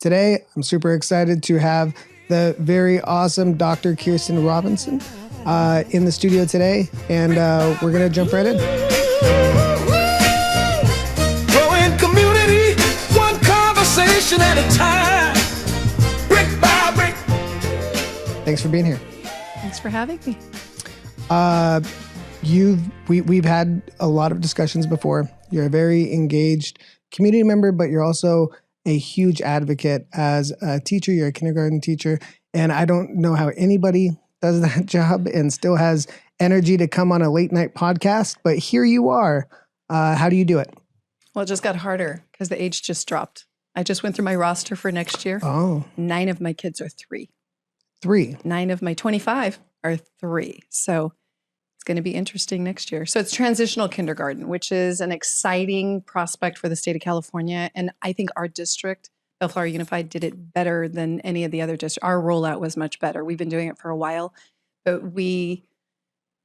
Today, I'm super excited to have the very awesome Dr. Kirsten Robinson in the studio today, and we're going to jump right in. Growing community, one conversation at a time, brick by brick. Thanks for being here. Thanks for having me. We've had a lot of discussions before. You're a very engaged community member, but you're also a huge advocate as a teacher. You're a kindergarten teacher, and I don't know how anybody does that job and still has energy to come on a late night podcast, but here you are. How do you do it? Well, it just got harder because the age just dropped. I just went through my roster for next year. Oh, 9 of my kids are 3. 3. 9 of my 25 are 3. So it's going to be interesting next year. So it's transitional kindergarten, which is an exciting prospect for the state of California. And I think our district, Bellflower Unified, did it better than any of the other districts. Our rollout was much better. We've been doing it for a while, but we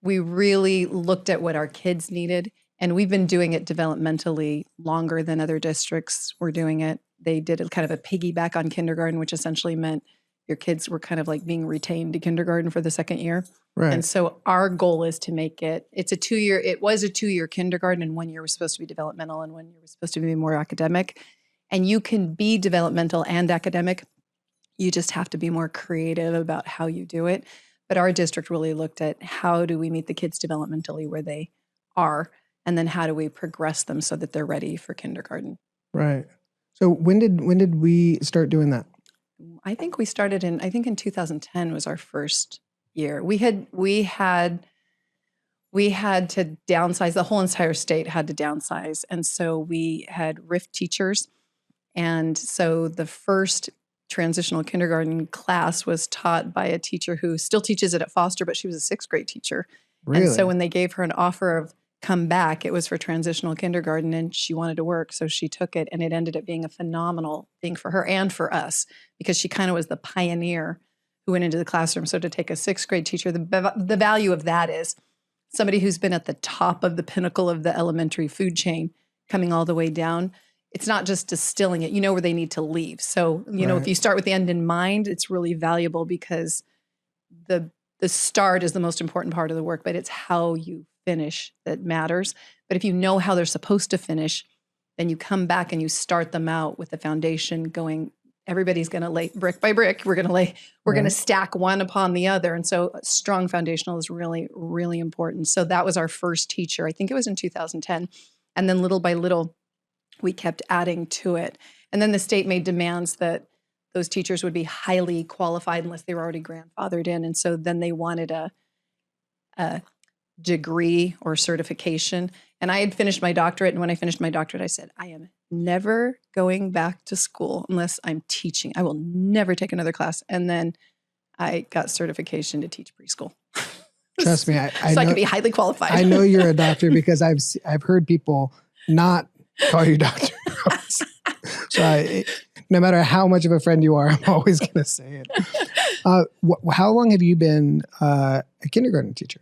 really looked at what our kids needed. And we've been doing it developmentally longer than other districts were doing it. They did a kind of a piggyback on kindergarten, which essentially meant your kids were kind of like being retained to kindergarten for the second year. Right. And so our goal is to make it was a 2-year kindergarten, and 1 year was supposed to be developmental and 1 year was supposed to be more academic. And you can be developmental and academic. You just have to be more creative about how you do it. But our district really looked at how do we meet the kids developmentally where they are, and then how do we progress them so that they're ready for kindergarten. Right. So when did we start doing that? I think we started in 2010 was our first year. We had to downsize. The whole entire state had to downsize. And so we had RIF teachers. And so the first transitional kindergarten class was taught by a teacher who still teaches it at Foster, but she was a 6th grade teacher. Really? And so when they gave her an offer of come back, it was for transitional kindergarten, and she wanted to work. So she took it, and it ended up being a phenomenal thing for her and for us because she kind of was the pioneer who went into the classroom. So to take a 6th grade teacher, the value of that is somebody who's been at the top of the pinnacle of the elementary food chain coming all the way down. It's not just distilling it. You know where they need to leave. So, know, if you start with the end in mind, it's really valuable because the start is the most important part of the work, but it's how you finish that matters. But if you know how they're supposed to finish, then you come back and you start them out with the foundation going, everybody's going to lay brick by brick. We're going to stack one upon the other. And so strong foundational is really, really important. So that was our first teacher. I think it was in 2010. And then little by little, we kept adding to it. And then the state made demands that those teachers would be highly qualified unless they were already grandfathered in. And so then they wanted a degree or certification. And I had finished my doctorate. And when I finished my doctorate, I said, I am never going back to school unless I'm teaching. I will never take another class. And then I got certification to teach preschool. Trust me, I so I could be highly qualified. I know you're a doctor because I've heard people not call you doctor. So no matter how much of a friend you are, I'm always going to say it. How long have you been a kindergarten teacher?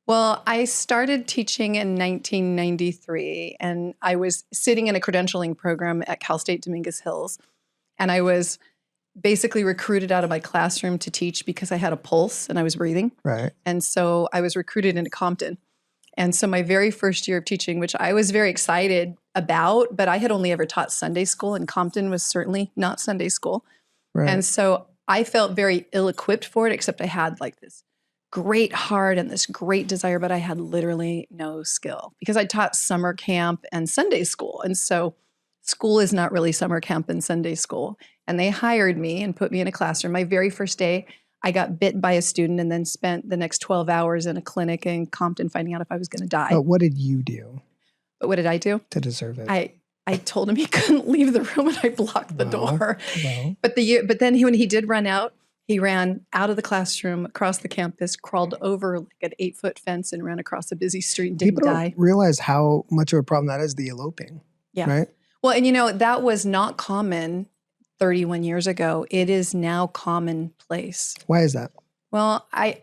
Well, I started teaching in 1993, and I was sitting in a credentialing program at Cal State Dominguez Hills, and I was basically recruited out of my classroom to teach because I had a pulse and I was breathing. Right. And so I was recruited into Compton. And so my very first year of teaching, which I was very excited about, but I had only ever taught Sunday school, and Compton was certainly not Sunday school. Right. And so I felt very ill-equipped for it, except I had like this great heart and this great desire, but I had literally no skill because I taught summer camp and Sunday school. And so school is not really summer camp and Sunday school. And they hired me and put me in a classroom. My very first day, I got bit by a student and then spent the next 12 hours in a clinic in Compton finding out if I was going to die. But what did you do? But what did I do? To deserve it? I told him he couldn't leave the room and I blocked the door. Well. But then when he did run out, he ran out of the classroom, across the campus, crawled over like an 8-foot fence and ran across a busy street and didn't People die. don't realize how much of a problem that is, the eloping. Yeah. Right? Well, and that was not common 31 years ago. It is now commonplace. Why is that? Well, I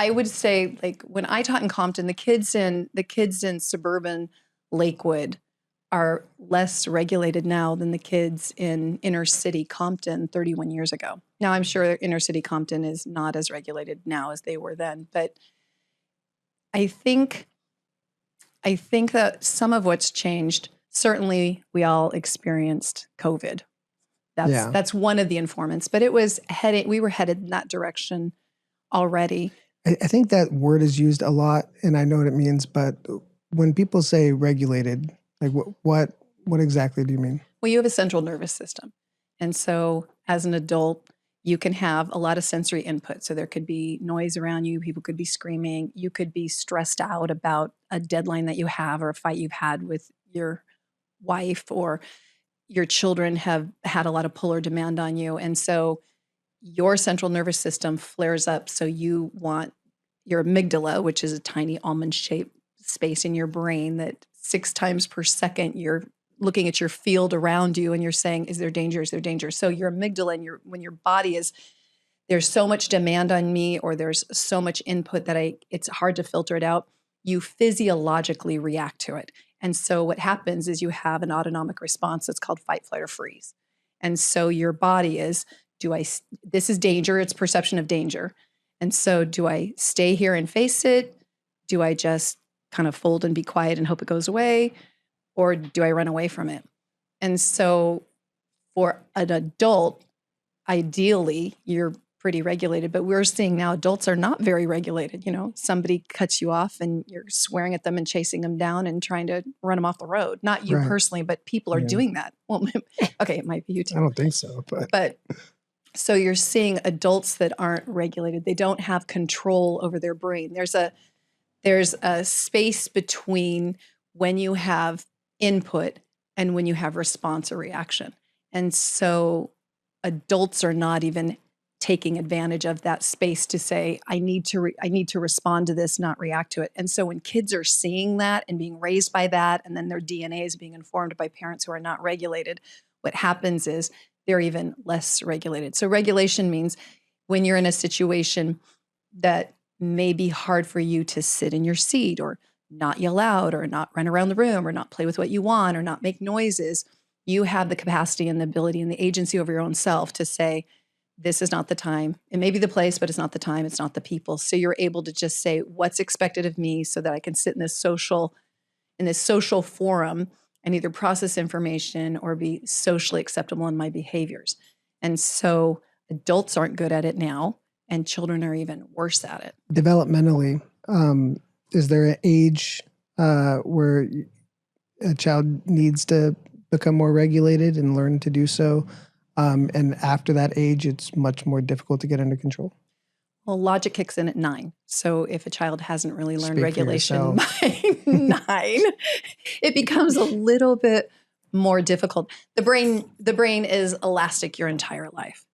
would say, like, when I taught in Compton, the kids in suburban Lakewood are less regulated now than the kids in inner city Compton 31 years ago. Now, I'm sure inner city Compton is not as regulated now as they were then, but I think that some of what's changed, certainly we all experienced COVID. Yeah. That's one of the informants, but we were headed in that direction already. I think that word is used a lot, and I know what it means, but when people say regulated, like what exactly do you mean? Well, you have a central nervous system. And so as an adult, you can have a lot of sensory input. So there could be noise around you, people could be screaming, you could be stressed out about a deadline that you have or a fight you've had with your wife, or your children have had a lot of pull or demand on you. And so your central nervous system flares up. So you want your amygdala, which is a tiny almond-shaped space in your brain that 6 times per second you're looking at your field around you and you're saying, is there danger? Is there danger? So your amygdala and when your body is, there's so much demand on me, or there's so much input that it's hard to filter it out, you physiologically react to it. And so what happens is you have an autonomic response that's called fight, flight, or freeze. And so your body is, this is danger, it's perception of danger. And so do I stay here and face it? Do I just kind of fold and be quiet and hope it goes away? Or do I run away from it? And so for an adult, ideally, you're pretty regulated, but we're seeing now adults are not very regulated. Somebody cuts you off and you're swearing at them and chasing them down and trying to run them off the road. Not you personally, but people are doing that. Well, okay, it might be you too. I don't think so, but so you're seeing adults that aren't regulated. They don't have control over their brain. There's a space between when you have input and when you have response or reaction. And so adults are not even taking advantage of that space to say, I need to respond to this, not react to it. And so when kids are seeing that and being raised by that, and then their DNA is being informed by parents who are not regulated, what happens is they're even less regulated. So regulation means when you're in a situation that may be hard for you to sit in your seat, or not yell out, or not run around the room, or not play with what you want, or not make noises, you have the capacity and the ability and the agency over your own self to say, this is not the time. It may be the place, but it's not the time. It's not the people. So you're able to just say what's expected of me so that I can sit in this social forum and either process information or be socially acceptable in my behaviors. And so adults aren't good at it now, and children are even worse at it. Developmentally, is there an age where a child needs to become more regulated and learn to do so? And after that age, it's much more difficult to get under control? Well, logic kicks in at 9. So if a child hasn't really learned Speak regulation by 9, it becomes a little bit more difficult. The brain is elastic your entire life,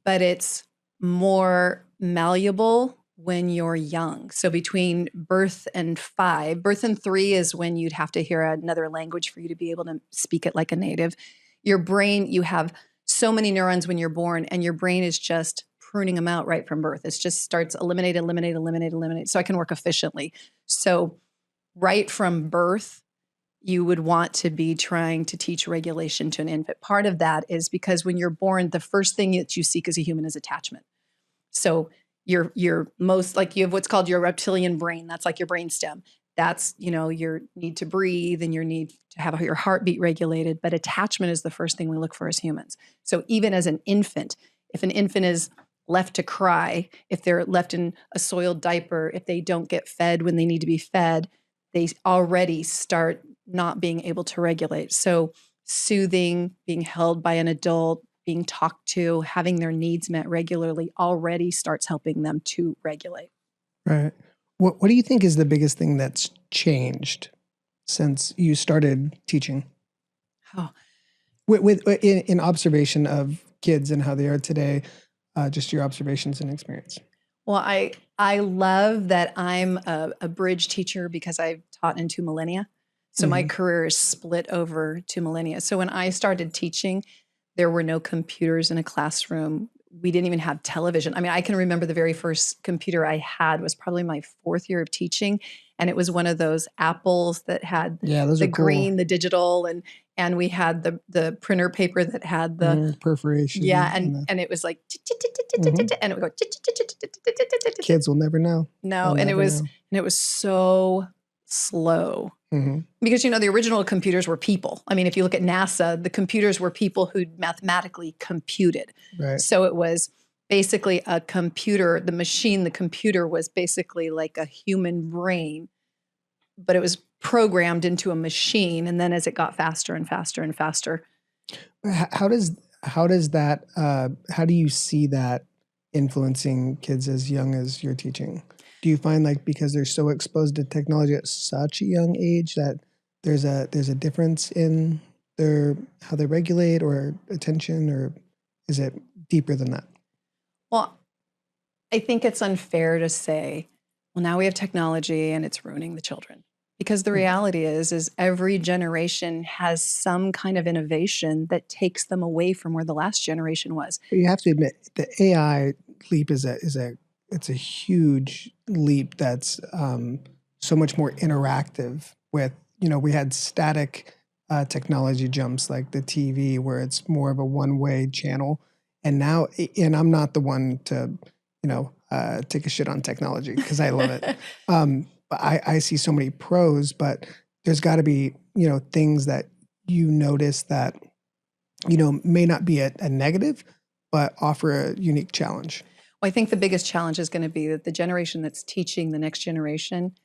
but it's more malleable when you're young. So between birth and 3 is when you'd have to hear another language for you to be able to speak it like a native. Your brain, you have so many neurons when you're born, and your brain is just pruning them out right from birth. It just starts eliminate. So I can work efficiently. So right from birth, you would want to be trying to teach regulation to an infant. Part of that is because when you're born, the first thing that you seek as a human is attachment. So you're most, like, you have what's called your reptilian brain. That's like your brain stem. That's, your need to breathe and your need to have your heartbeat regulated. But attachment is the first thing we look for as humans. So even as an infant, if an infant is left to cry, if they're left in a soiled diaper, if they don't get fed when they need to be fed, they already start not being able to regulate. So soothing, being held by an adult, being talked to, having their needs met regularly already starts helping them to regulate. Right. What do you think is the biggest thing that's changed since you started teaching? Oh. In observation of kids and how they are today, just your observations and experience. Well, I love that I'm a bridge teacher because I've taught in 2 millennia. So my career is split over 2 millennia. So when I started teaching, there were no computers in a classroom. We didn't even have television. I mean, I can remember the very first computer I had was probably my 4th year of teaching. And it was one of those Apples that had those the are cool. green, the digital, and we had the printer paper that had the perforation. yeah, and it was like and it would go. Kids will never know. No, and it was so slow. Because, the original computers were people. I mean, if you look at NASA, the computers were people who mathematically computed. Right. So it was basically a computer. The computer was basically like a human brain, but it was programmed into a machine. And then as it got faster and faster and faster. How does that, how do you see that influencing kids as young as you're teaching? Do you find because they're so exposed to technology at such a young age that there's a difference in how they regulate or attention, or is it deeper than that? Well, I think it's unfair to say, well, now we have technology and it's ruining the children. Because the reality is every generation has some kind of innovation that takes them away from where the last generation was. But you have to admit the AI leap is a huge leap that's so much more interactive with, we had static technology jumps like the TV where it's more of a one-way channel. And now, and I'm not the one to, take a shit on technology because I love it. But I see so many pros, but there's got to be, things that you notice that, may not be a negative, but offer a unique challenge. Well, I think the biggest challenge is going to be that the generation that's teaching the next generation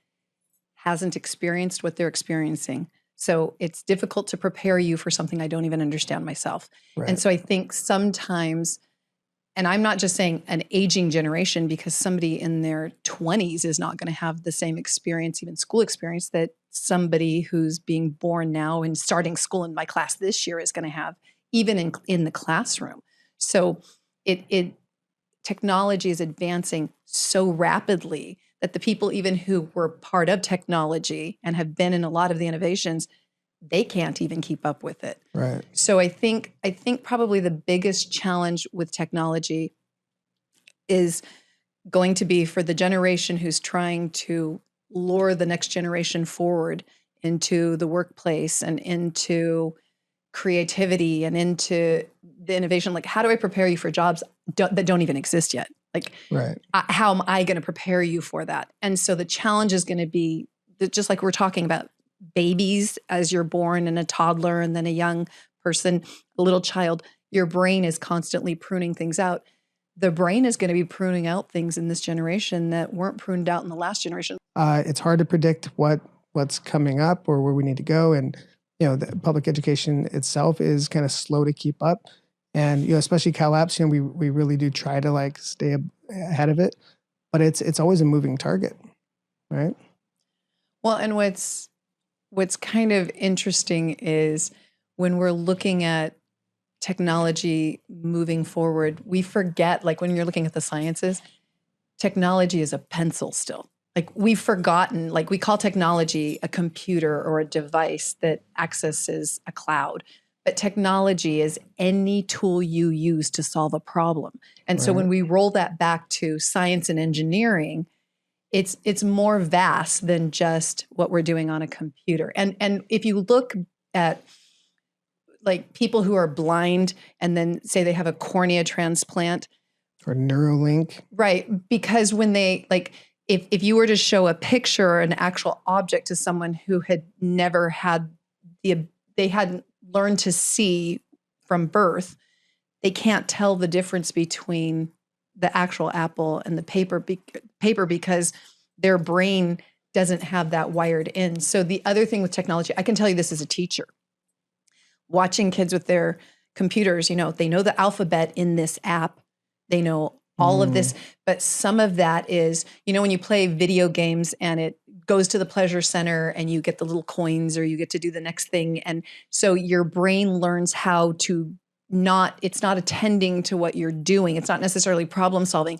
hasn't experienced what they're experiencing. So it's difficult to prepare you for something I don't even understand myself. Right. And so I think sometimes, and I'm not just saying an aging generation, because somebody in their 20s is not going to have the same experience, even school experience, that somebody who's being born now and starting school in my class this year is going to have, even in the classroom. So technology is advancing so rapidly that the people even who were part of technology and have been in a lot of the innovations, they can't even keep up with it. Right. So I think probably the biggest challenge with technology is going to be for the generation who's trying to lure the next generation forward into the workplace and into creativity and into the innovation. Like, how do I prepare you for jobs that don't even exist yet? Like, right. How am I going to prepare you for that? And so the challenge is going to be that, just like we're talking about babies as you're born and a toddler and then a young person, a little child, your brain is constantly pruning things out. The brain is going to be pruning out things in this generation that weren't pruned out in the last generation. It's hard to predict what's coming up or where we need to go. And, the public education itself is kind of slow to keep up. And, especially CalApps, we really do try to stay ahead of it, but it's always a moving target, right? Well, and what's kind of interesting is when we're looking at technology moving forward, we forget, when you're looking at the sciences, technology is a pencil still. We've forgotten, we call technology a computer or a device that accesses a cloud. But technology is any tool you use to solve a problem. And so when we roll that back to science and engineering, it's more vast than just what we're doing on a computer. And if you look at people who are blind and then say they have a cornea transplant. Or Neuralink. Right. Because when they if you were to show a picture or an actual object to someone who had never had they hadn't learned to see from birth, they can't tell the difference between the actual apple and the paper because their brain doesn't have that wired in. So the other thing with technology, I can tell you this as a teacher, watching kids with their computers, they know the alphabet in this app, they know all of this, but some of that is, when you play video games and it goes to the pleasure center and you get the little coins or you get to do the next thing. And so your brain learns how to it's not attending to what you're doing. It's not necessarily problem solving.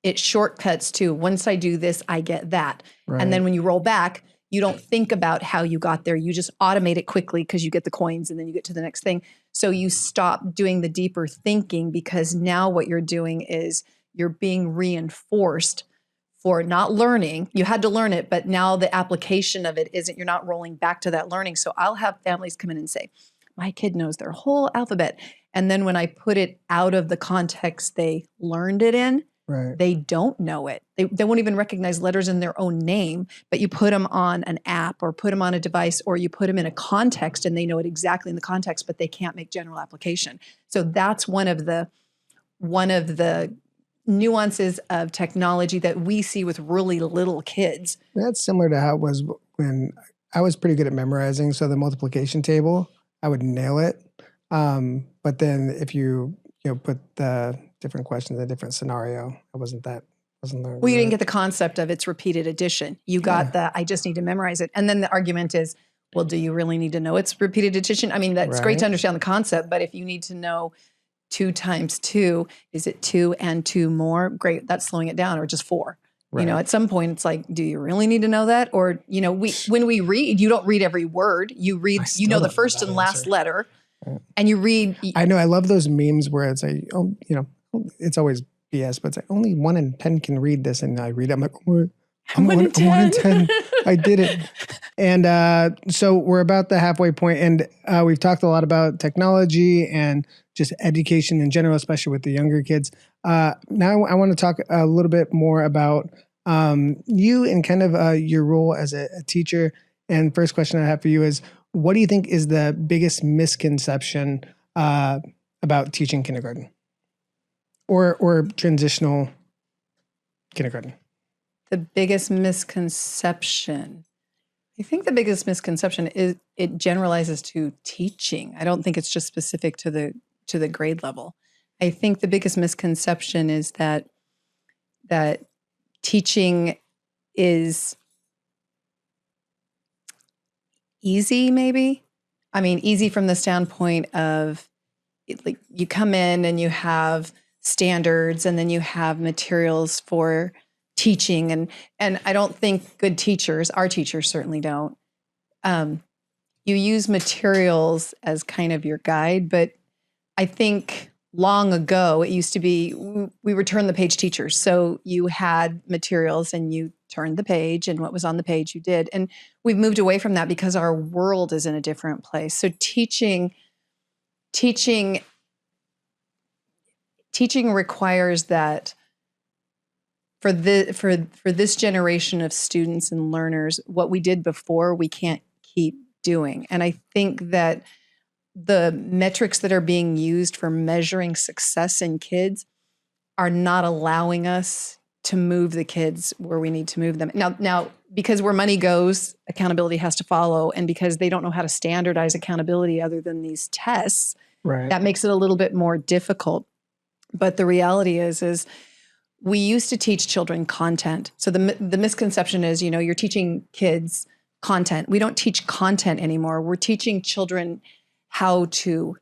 It shortcuts to, once I do this, I get that. Right. And then when you roll back, you don't think about how you got there. You just automate it quickly because you get the coins and then you get to the next thing. So you stop doing the deeper thinking, because now what you're doing is you're being reinforced for not learning. You had to learn it, but now the application of it isn't, you're not rolling back to that learning. So I'll have families come in and say, my kid knows their whole alphabet. And then when I put it out of the context they learned it in, Right. they don't know it. They won't even recognize letters in their own name, but you put them on an app or put them on a device, or you put them in a context and they know it exactly in the context, but they can't make general application. So that's one of the nuances of technology that we see with really little kids. That's similar to how it was when I was pretty good at memorizing. So the multiplication table, I would nail it. But then if you put the different questions in a different scenario, I wasn't learning. Well, you didn't get the concept of it's repeated addition. You got I just need to memorize it. And then the argument is, well, do you really need to know it's repeated addition? I mean, that's great to understand the concept, but if you need to know 2 times 2, is it 2 and 2 more? Great, that's slowing it down, or just 4. Right. At some point it's like, do you really need to know that? Or, when we read, you don't read every word. You read, the first and last letter. And you read. I know. I love those memes where it's like, it's always BS, but it's like only 1 in 10 can read this. And I read it. I'm like, I'm 1 in 10. I did it. And so we're about the halfway point, and we've talked a lot about technology and just education in general, especially with the younger kids. Now I want to talk a little bit more about you and kind of your role as a teacher. And first question I have for you is, what do you think is the biggest misconception about teaching kindergarten or transitional kindergarten? The biggest misconception. I think the biggest misconception is it generalizes to teaching. I don't think it's just specific to the grade level. I think the biggest misconception is that teaching is easy, maybe. I mean, easy from the standpoint of like you come in and you have standards and then you have materials for teaching. And I don't think good teachers, our teachers certainly don't, you use materials as kind of your guide. But I think long ago, it used to be, we were turn the page teachers. So you had materials and you turned the page, and what was on the page you did. And we've moved away from that because our world is in a different place. So teaching requires that for this generation of students and learners, what we did before, we can't keep doing. And I think that the metrics that are being used for measuring success in kids are not allowing us to move the kids where we need to move them. Now, because where money goes, accountability has to follow. And because they don't know how to standardize accountability other than these tests, that makes it a little bit more difficult. But the reality is we used to teach children content. So the misconception is, you're teaching kids content. We don't teach content anymore. We're teaching children how to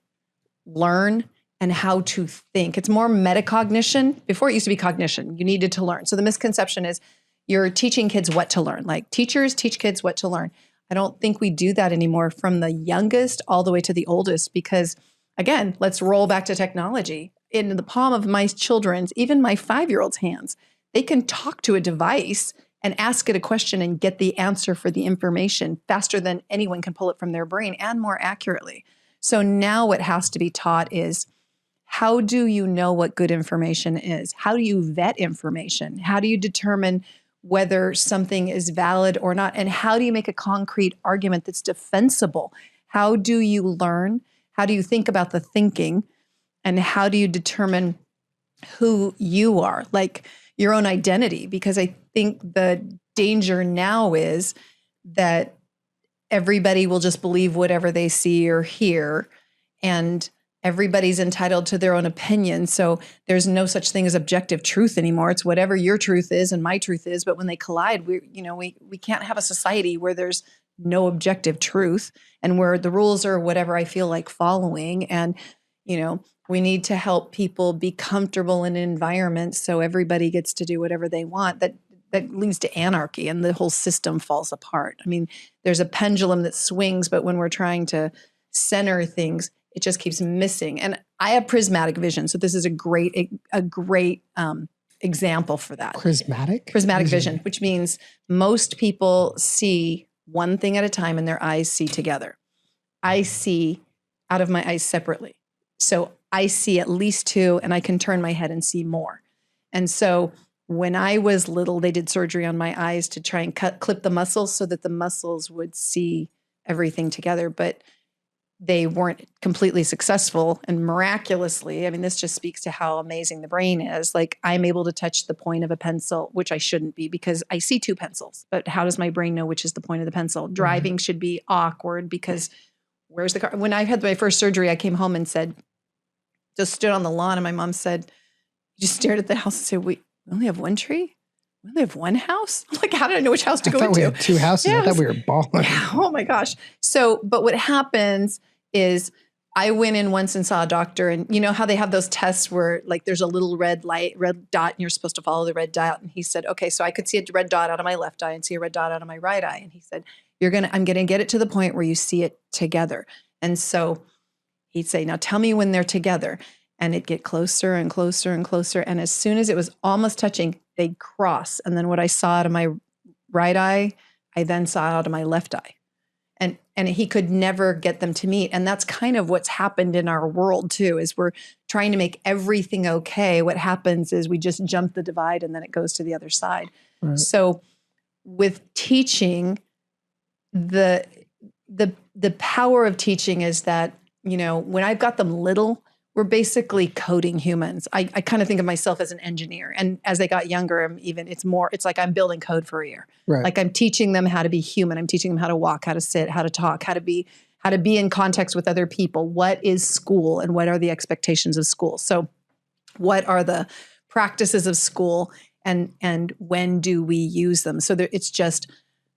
learn and how to think. It's more metacognition. Before it used to be cognition. You needed to learn. So the misconception is you're teaching kids what to learn. Like teachers teach kids what to learn. I don't think we do that anymore from the youngest all the way to the oldest, because again, let's roll back to technology. In the palm of my children's, even my 5-year-old's hands, they can talk to a device and ask it a question and get the answer for the information faster than anyone can pull it from their brain, and more accurately. So now what has to be taught is, how do you know what good information is? How do you vet information? How do you determine whether something is valid or not? And how do you make a concrete argument that's defensible? How do you learn? How do you think about the thinking? And how do you determine who you are, like your own identity? Because I think the danger now is that everybody will just believe whatever they see or hear, and everybody's entitled to their own opinion. So there's no such thing as objective truth anymore. It's whatever your truth is and my truth is. But when they collide, we can't have a society where there's no objective truth and where the rules are whatever I feel like following. And, we need to help people be comfortable in environments so everybody gets to do whatever they want. That leads to anarchy and the whole system falls apart. I mean, there's a pendulum that swings, but when we're trying to center things, it just keeps missing. And I have prismatic vision. So this is a great example for that. Prismatic vision, which means most people see one thing at a time and their eyes see together. I see out of my eyes separately. So I see at least two, and I can turn my head and see more. And so when I was little, they did surgery on my eyes to try and clip the muscles so that the muscles would see everything together. But they weren't completely successful, and miraculously, I mean, this just speaks to how amazing the brain is. Like, I'm able to touch the point of a pencil, which I shouldn't be because I see two pencils, but how does my brain know which is the point of the pencil? Driving should be awkward because where's the car? When I had my first surgery, I came home and just stood on the lawn, and my mom said, you just stared at the house and said, we only have one tree? We only have one house? I'm like, how did I know which house to go into? We had two houses. Yeah, I thought we were balling. Yeah, oh my gosh. So, but what happens is I went in once and saw a doctor, and you know how they have those tests where like there's a little red dot, and you're supposed to follow the red dot. And he said, okay, so I could see a red dot out of my left eye and see a red dot out of my right eye. And he said, I'm going to get it to the point where you see it together. And so he'd say, now tell me when they're together. And it'd get closer and closer and closer. And as soon as it was almost touching, they'd cross. And then what I saw out of my right eye, I then saw out of my left eye. And he could never get them to meet. And that's kind of what's happened in our world too, is we're trying to make everything okay. What happens is we just jump the divide and then it goes to the other side. Right. So with teaching, the power of teaching is that, you know, when I've got them little, we're basically coding humans. I kind of think of myself as an engineer. And as they got younger, it's like I'm building code for a year. Right. Like I'm teaching them how to be human. I'm teaching them how to walk, how to sit, how to talk, how to be in context with other people. What is school and what are the expectations of school? So what are the practices of school and when do we use them? So it's just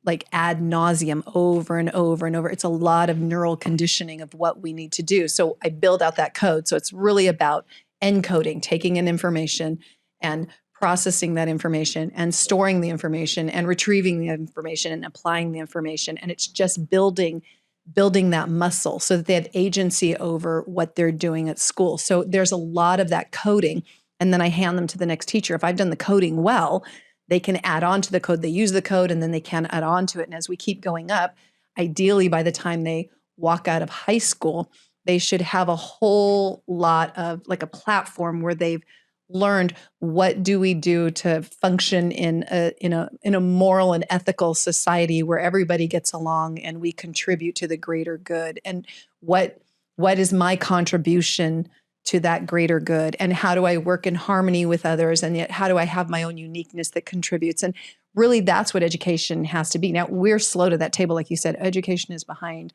like ad nauseum over and over and over. It's a lot of neural conditioning of what we need to do. So I build out that code. So it's really about encoding, taking in information and processing that information and storing the information and retrieving the information and applying the information. And it's just building that muscle so that they have agency over what they're doing at school. So there's a lot of that coding. And then I hand them to the next teacher. If I've done the coding well, they can add on to the code. They use the code and then they can add on to it. And as we keep going up, ideally by the time they walk out of high school, they should have a whole lot of like a platform where they've learned what do we do to function in a moral and ethical society where everybody gets along and we contribute to the greater good. And what is my contribution to that greater good, and how do I work in harmony with others, and yet how do I have my own uniqueness that contributes? And really that's what education has to be. Now we're slow to that table, like you said, education is behind,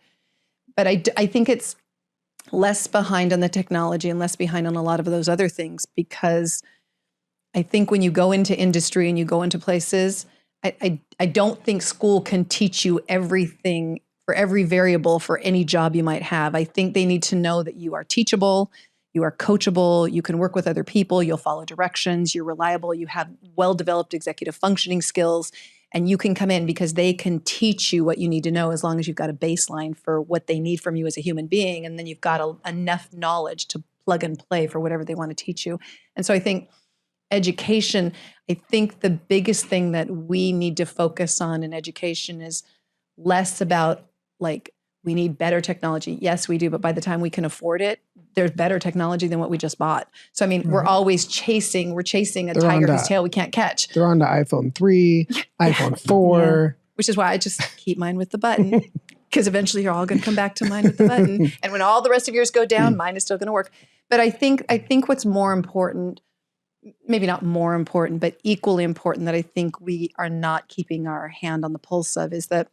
but I think it's less behind on the technology and less behind on a lot of those other things, because I think when you go into industry and you go into places, I don't think school can teach you everything for every variable for any job you might have. I think they need to know that you are teachable, you are coachable, you can work with other people, you'll follow directions, you're reliable, you have well-developed executive functioning skills, and you can come in because they can teach you what you need to know as long as you've got a baseline for what they need from you as a human being, and then you've got enough knowledge to plug and play for whatever they want to teach you. And so I think education, I think the biggest thing that we need to focus on in education is less about like, we need better technology. Yes, we do. But by the time we can afford it, there's better technology than what we just bought. So, I mean, we're always chasing a tiger whose tail we can't catch. They're on to iPhone 3, iPhone 4. Yeah. Which is why I just keep mine with the button, because eventually you're all going to come back to mine with the button. And when all the rest of yours go down, mine is still going to work. But I think what's more important, maybe not more important, but equally important, that I think we are not keeping our hand on the pulse of, is that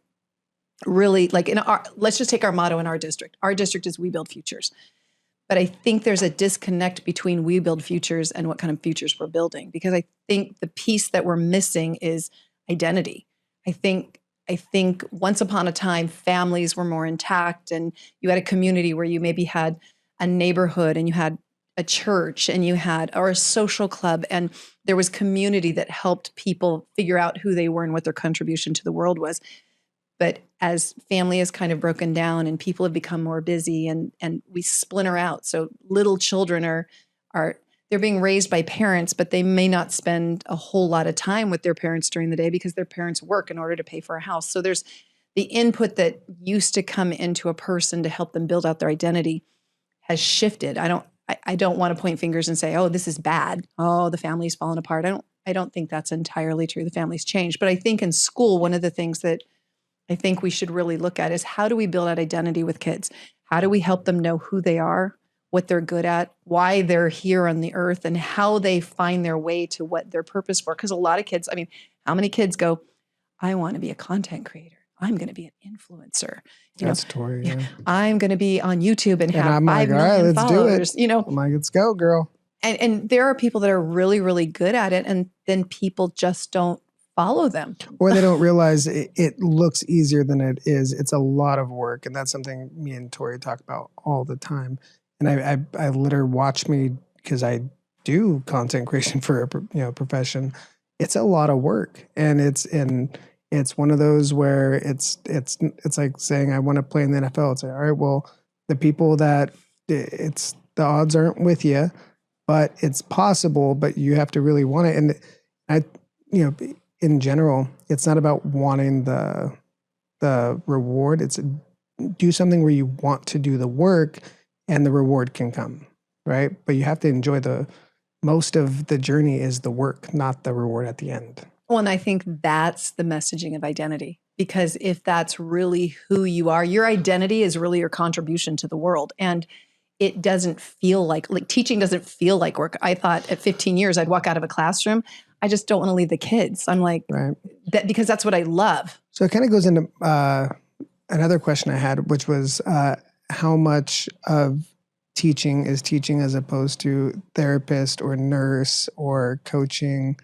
really, like let's just take our motto in our district. Our district is "We Build Futures." But I think there's a disconnect between we build futures and what kind of futures we're building, because I think the piece that we're missing is identity. I think once upon a time, families were more intact, and you had a community where you maybe had a neighborhood and you had a church and or a social club, and there was community that helped people figure out who they were and what their contribution to the world was. But as family is kind of broken down and people have become more busy and we splinter out. So little children are they're being raised by parents, but they may not spend a whole lot of time with their parents during the day because their parents work in order to pay for a house. So there's the input that used to come into a person to help them build out their identity has shifted. I don't want to point fingers and say, oh, this is bad. Oh, the family's fallen apart. I don't think that's entirely true. The family's changed. But I think in school, one of the things that I think we should really look at is how do we build out identity with kids? How do we help them know who they are, what they're good at, why they're here on the earth, and how they find their way to what their purpose for? Because a lot of kids, I mean, how many kids go, I want to be a content creator. I'm going to be an influencer. That's Tori. Yeah. I'm going to be on YouTube and have I'm 5 like, all right, million let's followers. do it. I'm like, let's go, girl. And there are people that are really, really good at it, and then people just don't follow them. Or they don't realize it looks easier than it is. It's a lot of work, and that's something me and Tori talk about all the time. And I let her watch me because I do content creation for a profession. It's a lot of work, and it's one of those where it's like saying I want to play in the NFL. It's like, all right, well, the people that the odds aren't with you, but it's possible. But you have to really want it, and in general, it's not about wanting the reward. It's do something where you want to do the work. And the reward can come, right? But you have to enjoy most of the journey is the work, not the reward at the end. Well, and I think that's the messaging of identity, because if that's really who you are, your identity is really your contribution to the world. And it doesn't feel like teaching doesn't feel like work. I thought at 15 years, I'd walk out of a classroom. I just don't want to leave the kids. I'm like, right. Because that's what I love. So it kind of goes into another question I had, which was, how much of teaching is teaching as opposed to therapist or nurse or coaching,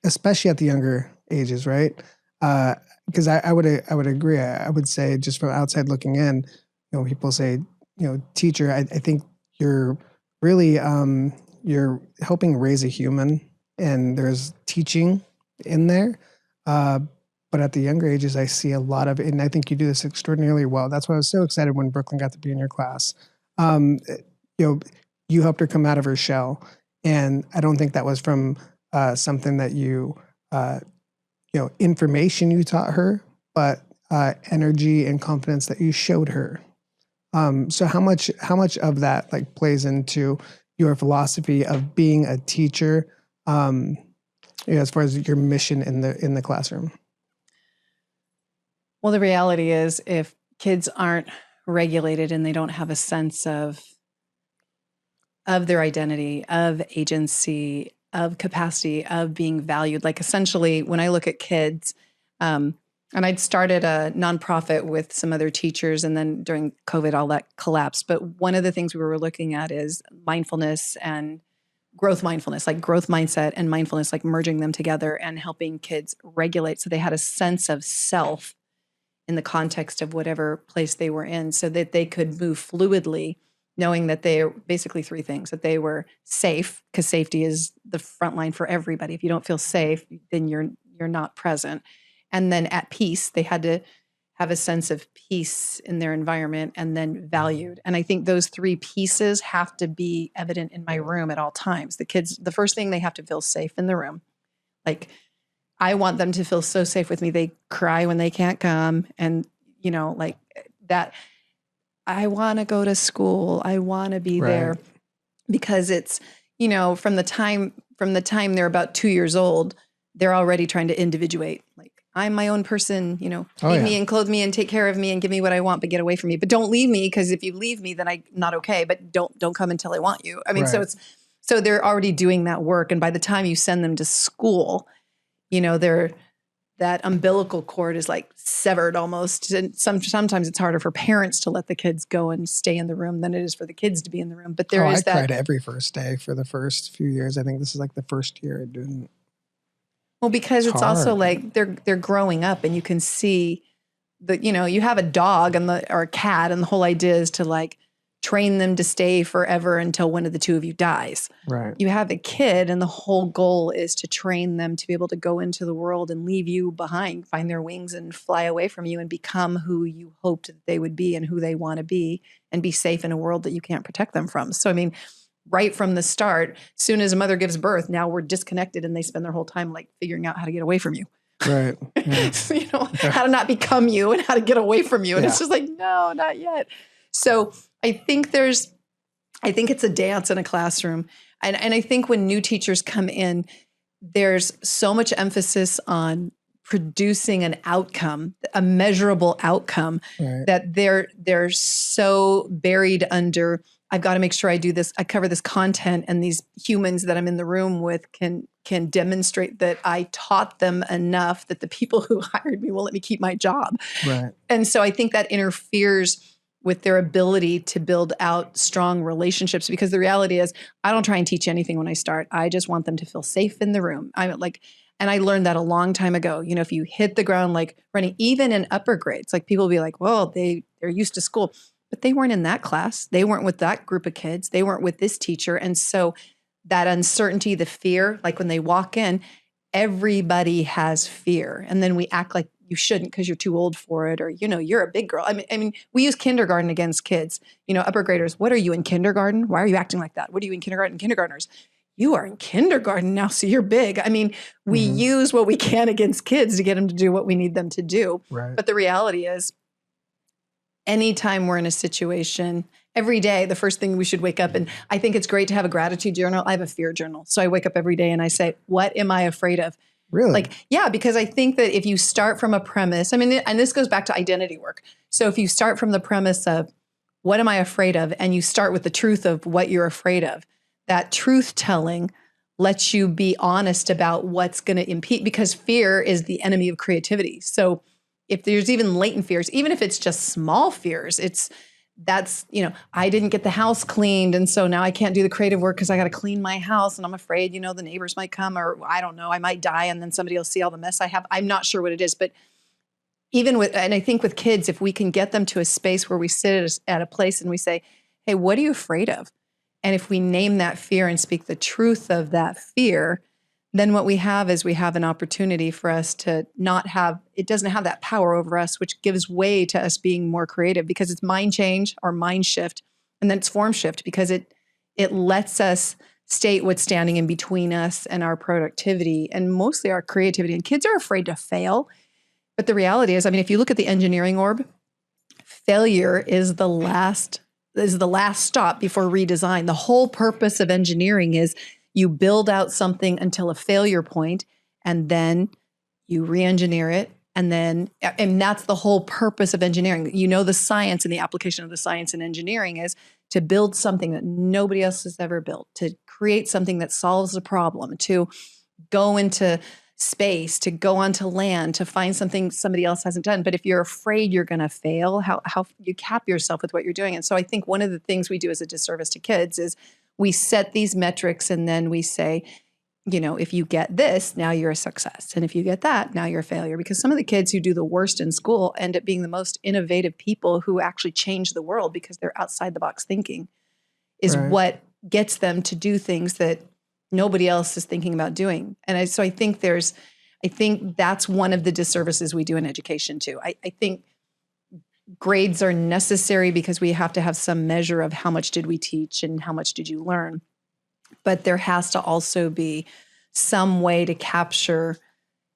especially at the younger ages, right? Because I would agree. I would say just from outside looking in, people say, teacher, I think you're really, you're helping raise a human, and there's teaching in there. But at the younger ages, I see a lot of it, and I think you do this extraordinarily well. That's why I was so excited when Brooklyn got to be in your class. You helped her come out of her shell, and I don't think that was from something that information you taught her, but energy and confidence that you showed her. So how much of that plays into your philosophy of being a teacher, as far as your mission in the classroom? Well, the reality is if kids aren't regulated and they don't have a sense of their identity, of agency, of capacity, of being valued, like essentially when I look at kids, and I'd started a nonprofit with some other teachers, and then during COVID, all that collapsed. But one of the things we were looking at is mindfulness and growth mindfulness, like growth mindset and mindfulness, like merging them together and helping kids regulate so they had a sense of self in the context of whatever place they were in, so that they could move fluidly, knowing that they are basically 3 things: that they were safe, because safety is the front line for everybody. If you don't feel safe, then you're not present. And then at peace, they had to have a sense of peace in their environment, and then valued. And I think those 3 pieces have to be evident in my room at all times. The kids, the first thing, they have to feel safe in the room. Like, I want them to feel so safe with me. They cry when they can't come. And, like that, I want to go to school. I want to be there, because it's, from the time they're about 2 years old, they're already trying to individuate. Like, I'm my own person, feed me and clothe me and take care of me and give me what I want, but get away from me. But don't leave me, because if you leave me, then I'm not okay. But don't come until I want you. I mean, so they're already doing that work. And by the time you send them to school, that umbilical cord is like severed almost. And sometimes it's harder for parents to let the kids go and stay in the room than it is for the kids to be in the room. But I cried every first day for the first few years. I think this is like the first year I didn't. Well, because it's also like they're growing up, and you can see that, you have a dog or a cat, and the whole idea is to train them to stay forever until one of the two of you dies. Right. You have a kid, and the whole goal is to train them to be able to go into the world and leave you behind, find their wings and fly away from you and become who you hoped that they would be and who they want to be, and be safe in a world that you can't protect them from. So, I mean, right from the start, soon as a mother gives birth, now we're disconnected, and they spend their whole time like figuring out how to get away from you. Right. Yeah. You know, how to not become you and how to get away from you. And Yeah. it's just like, no, not yet. So I think it's a dance in a classroom. And I think when new teachers come in, there's so much emphasis on producing an outcome, a measurable outcome, Right. that they're so buried under, I've got to make sure I do this, I cover this content, and these humans that I'm in the room with can demonstrate that I taught them enough that the people who hired me will let me keep my job. Right. And so I think that interferes with their ability to build out strong relationships, because the reality is I don't try and teach anything when I start. I just want them to feel safe in the room. And I learned that a long time ago. You know, if you hit the ground like running, even in upper grades, like people will be like, well, they're used to school, but they weren't in that class. They weren't with that group of kids. They weren't with this teacher. And so that uncertainty, the fear, like when they walk in, everybody has fear. And then we act like you shouldn't because you're too old for it, or, you know, you're a big girl. I mean, we use kindergarten against kids, you know, upper graders. What are you in kindergarten? Why are you acting like that? What are you in kindergarten? Kindergartners, you are in kindergarten now, so you're big. I mean, we use what we can against kids to get them to do what we need them to do. Right. But the reality is, anytime we're in a situation, every day, the first thing we should wake up, and I think it's great to have a gratitude journal. I have a fear journal. So I wake up every day and I say, what am I afraid of? Really? Like, yeah, because I think that if you start from a premise, I mean, and this goes back to identity work. So if you start from the premise of what am I afraid of, and you start with the truth of what you're afraid of, that truth telling lets you be honest about what's going to impede, because fear is the enemy of creativity. So if there's even latent fears, even if it's just small fears, that's, you know, I didn't get the house cleaned, and so now I can't do the creative work because I got to clean my house, and I'm afraid, you know, the neighbors might come, or I don't know, I might die, and then somebody will see all the mess I have. I'm not sure what it is, but even with, and I think with kids, if we can get them to a space where we sit at a place and we say, hey, what are you afraid of? And if we name that fear and speak the truth of that fear, then what we have is we have an opportunity for us to not have, it doesn't have that power over us, which gives way to us being more creative, because it's mind change or mind shift, and then it's form shift, because it lets us state what's standing in between us and our productivity, and mostly our creativity. And kids are afraid to fail. But the reality is, I mean, if you look at the engineering orb, failure is the last stop before redesign. The whole purpose of engineering is you build out something until a failure point, and then you re-engineer it. And that's the whole purpose of engineering. You know, the science and the application of the science in engineering is to build something that nobody else has ever built, to create something that solves a problem, to go into space, to go onto land, to find something somebody else hasn't done. But if you're afraid you're going to fail, how you cap yourself with what you're doing. And so I think one of the things we do as a disservice to kids is we set these metrics, and then we say, you know, if you get this, now you're a success. And if you get that, now you're a failure. Because some of the kids who do the worst in school end up being the most innovative people who actually change the world, because they're outside the box thinking is Right. what gets them to do things that nobody else is thinking about doing. And I think that's one of the disservices we do in education too. I think grades are necessary because we have to have some measure of how much did we teach and how much did you learn. But there has to also be some way to capture,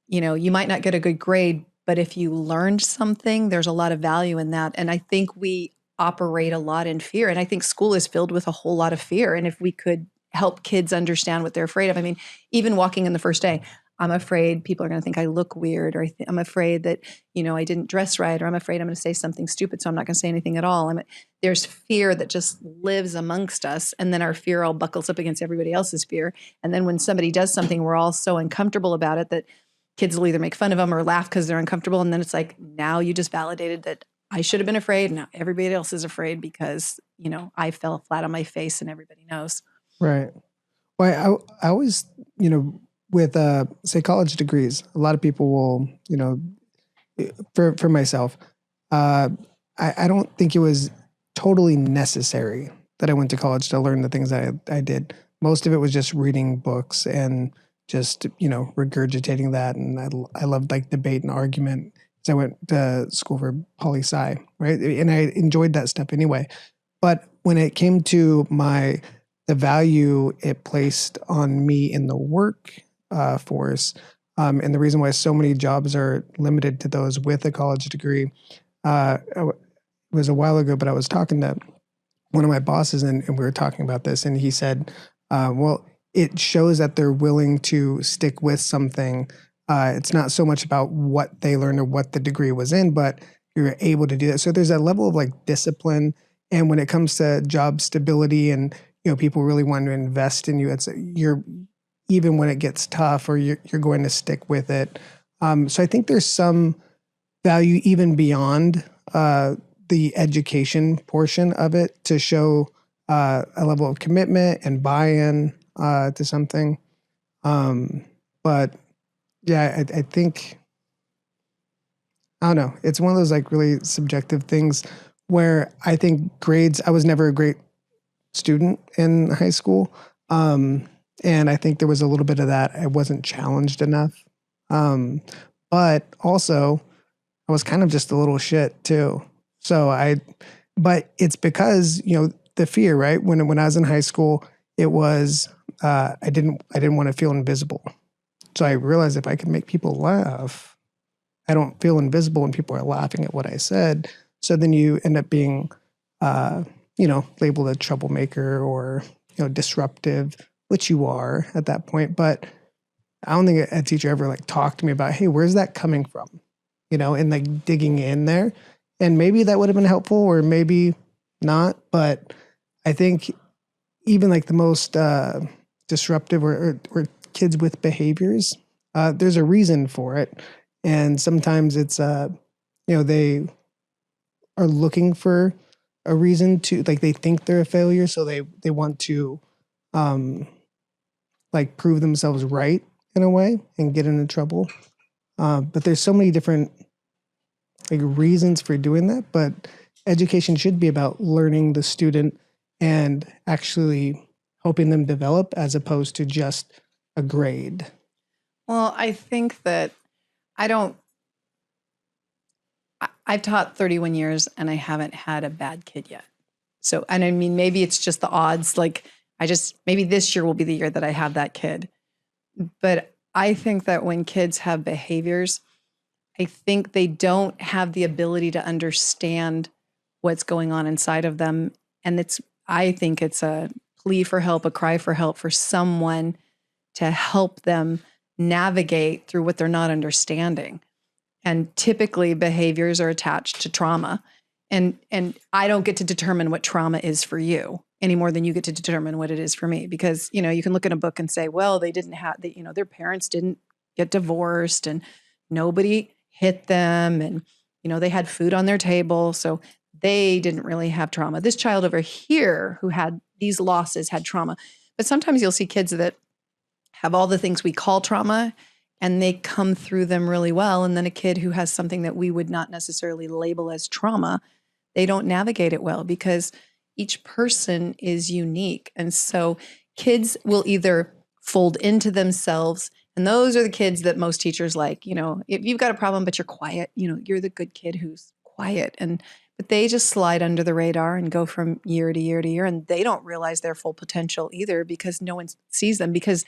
you know, you might not get a good grade, but if you learned something, there's a lot of value in that. And I think we operate a lot in fear. And I think school is filled with a whole lot of fear. And if we could help kids understand what they're afraid of. I mean, even walking in the first day, I'm afraid people are going to think I look weird, or I'm afraid that, you know, I didn't dress right, or I'm afraid I'm going to say something stupid, so I'm not going to say anything at all. There's fear that just lives amongst us, and then our fear all buckles up against everybody else's fear. And then when somebody does something, we're all so uncomfortable about it that kids will either make fun of them or laugh because they're uncomfortable. And then it's like, now you just validated that I should have been afraid. Now everybody else is afraid because, you know, I fell flat on my face and everybody knows. Right. Well, I always, you know, with say college degrees, a lot of people will, you know, for myself, I don't think it was totally necessary that I went to college to learn the things that I did. Most of it was just reading books and just, regurgitating that. And I loved like debate and argument. So I went to school for poli-sci, right? And I enjoyed that stuff anyway. But when it came to the value it placed on me in the work force, and the reason why so many jobs are limited to those with a college degree, it was a while ago, but I was talking to one of my bosses and we were talking about this, and he said, well, it shows that they're willing to stick with something. It's not so much about what they learned or what the degree was in, but you're able to do that. So there's a level of like discipline. And when it comes to job stability and, people really want to invest in you, you're even when it gets tough, or you're going to stick with it. So I think there's some value even beyond the education portion of it to show a level of commitment and buy-in to something. But yeah, I think, I don't know. It's one of those like really subjective things where I think grades, I was never a great student in high school. And I think there was a little bit of that. I wasn't challenged enough. But also I was kind of just a little shit too. But it's because, the fear, right? When I was in high school, it was, I didn't want to feel invisible. So I realized if I could make people laugh, I don't feel invisible when people are laughing at what I said. So then you end up being, labeled a troublemaker or, disruptive, which you are at that point. But I don't think a teacher ever like talked to me about, hey, where's that coming from? And like digging in there. And maybe that would have been helpful or maybe not. But I think even like the most disruptive or kids with behaviors, there's a reason for it. And sometimes it's, they are looking for a reason to, like, they think they're a failure. So they want to, like, prove themselves right in a way and get into trouble. But there's so many different, like, reasons for doing that. But education should be about learning the student and actually helping them develop as opposed to just a grade. Well, I think that I've taught 31 years and I haven't had a bad kid yet. So, and I mean, maybe it's just the odds. Like maybe this year will be the year that I have that kid. But I think that when kids have behaviors, I think they don't have the ability to understand what's going on inside of them. And I think it's a plea for help, a cry for help for someone to help them navigate through what they're not understanding. And typically behaviors are attached to trauma. And I don't get to determine what trauma is for you any more than you get to determine what it is for me. Because, you can look in a book and say, well, they didn't have, their parents didn't get divorced and nobody hit them. And, they had food on their table. So they didn't really have trauma. This child over here who had these losses had trauma. But sometimes you'll see kids that have all the things we call trauma and they come through them really well. And then a kid who has something that we would not necessarily label as trauma, they don't navigate it well because each person is unique. And so kids will either fold into themselves, and those are the kids that most teachers like, if you've got a problem, but you're quiet, you're the good kid who's quiet. But they just slide under the radar and go from year to year to year. And they don't realize their full potential either because no one sees them because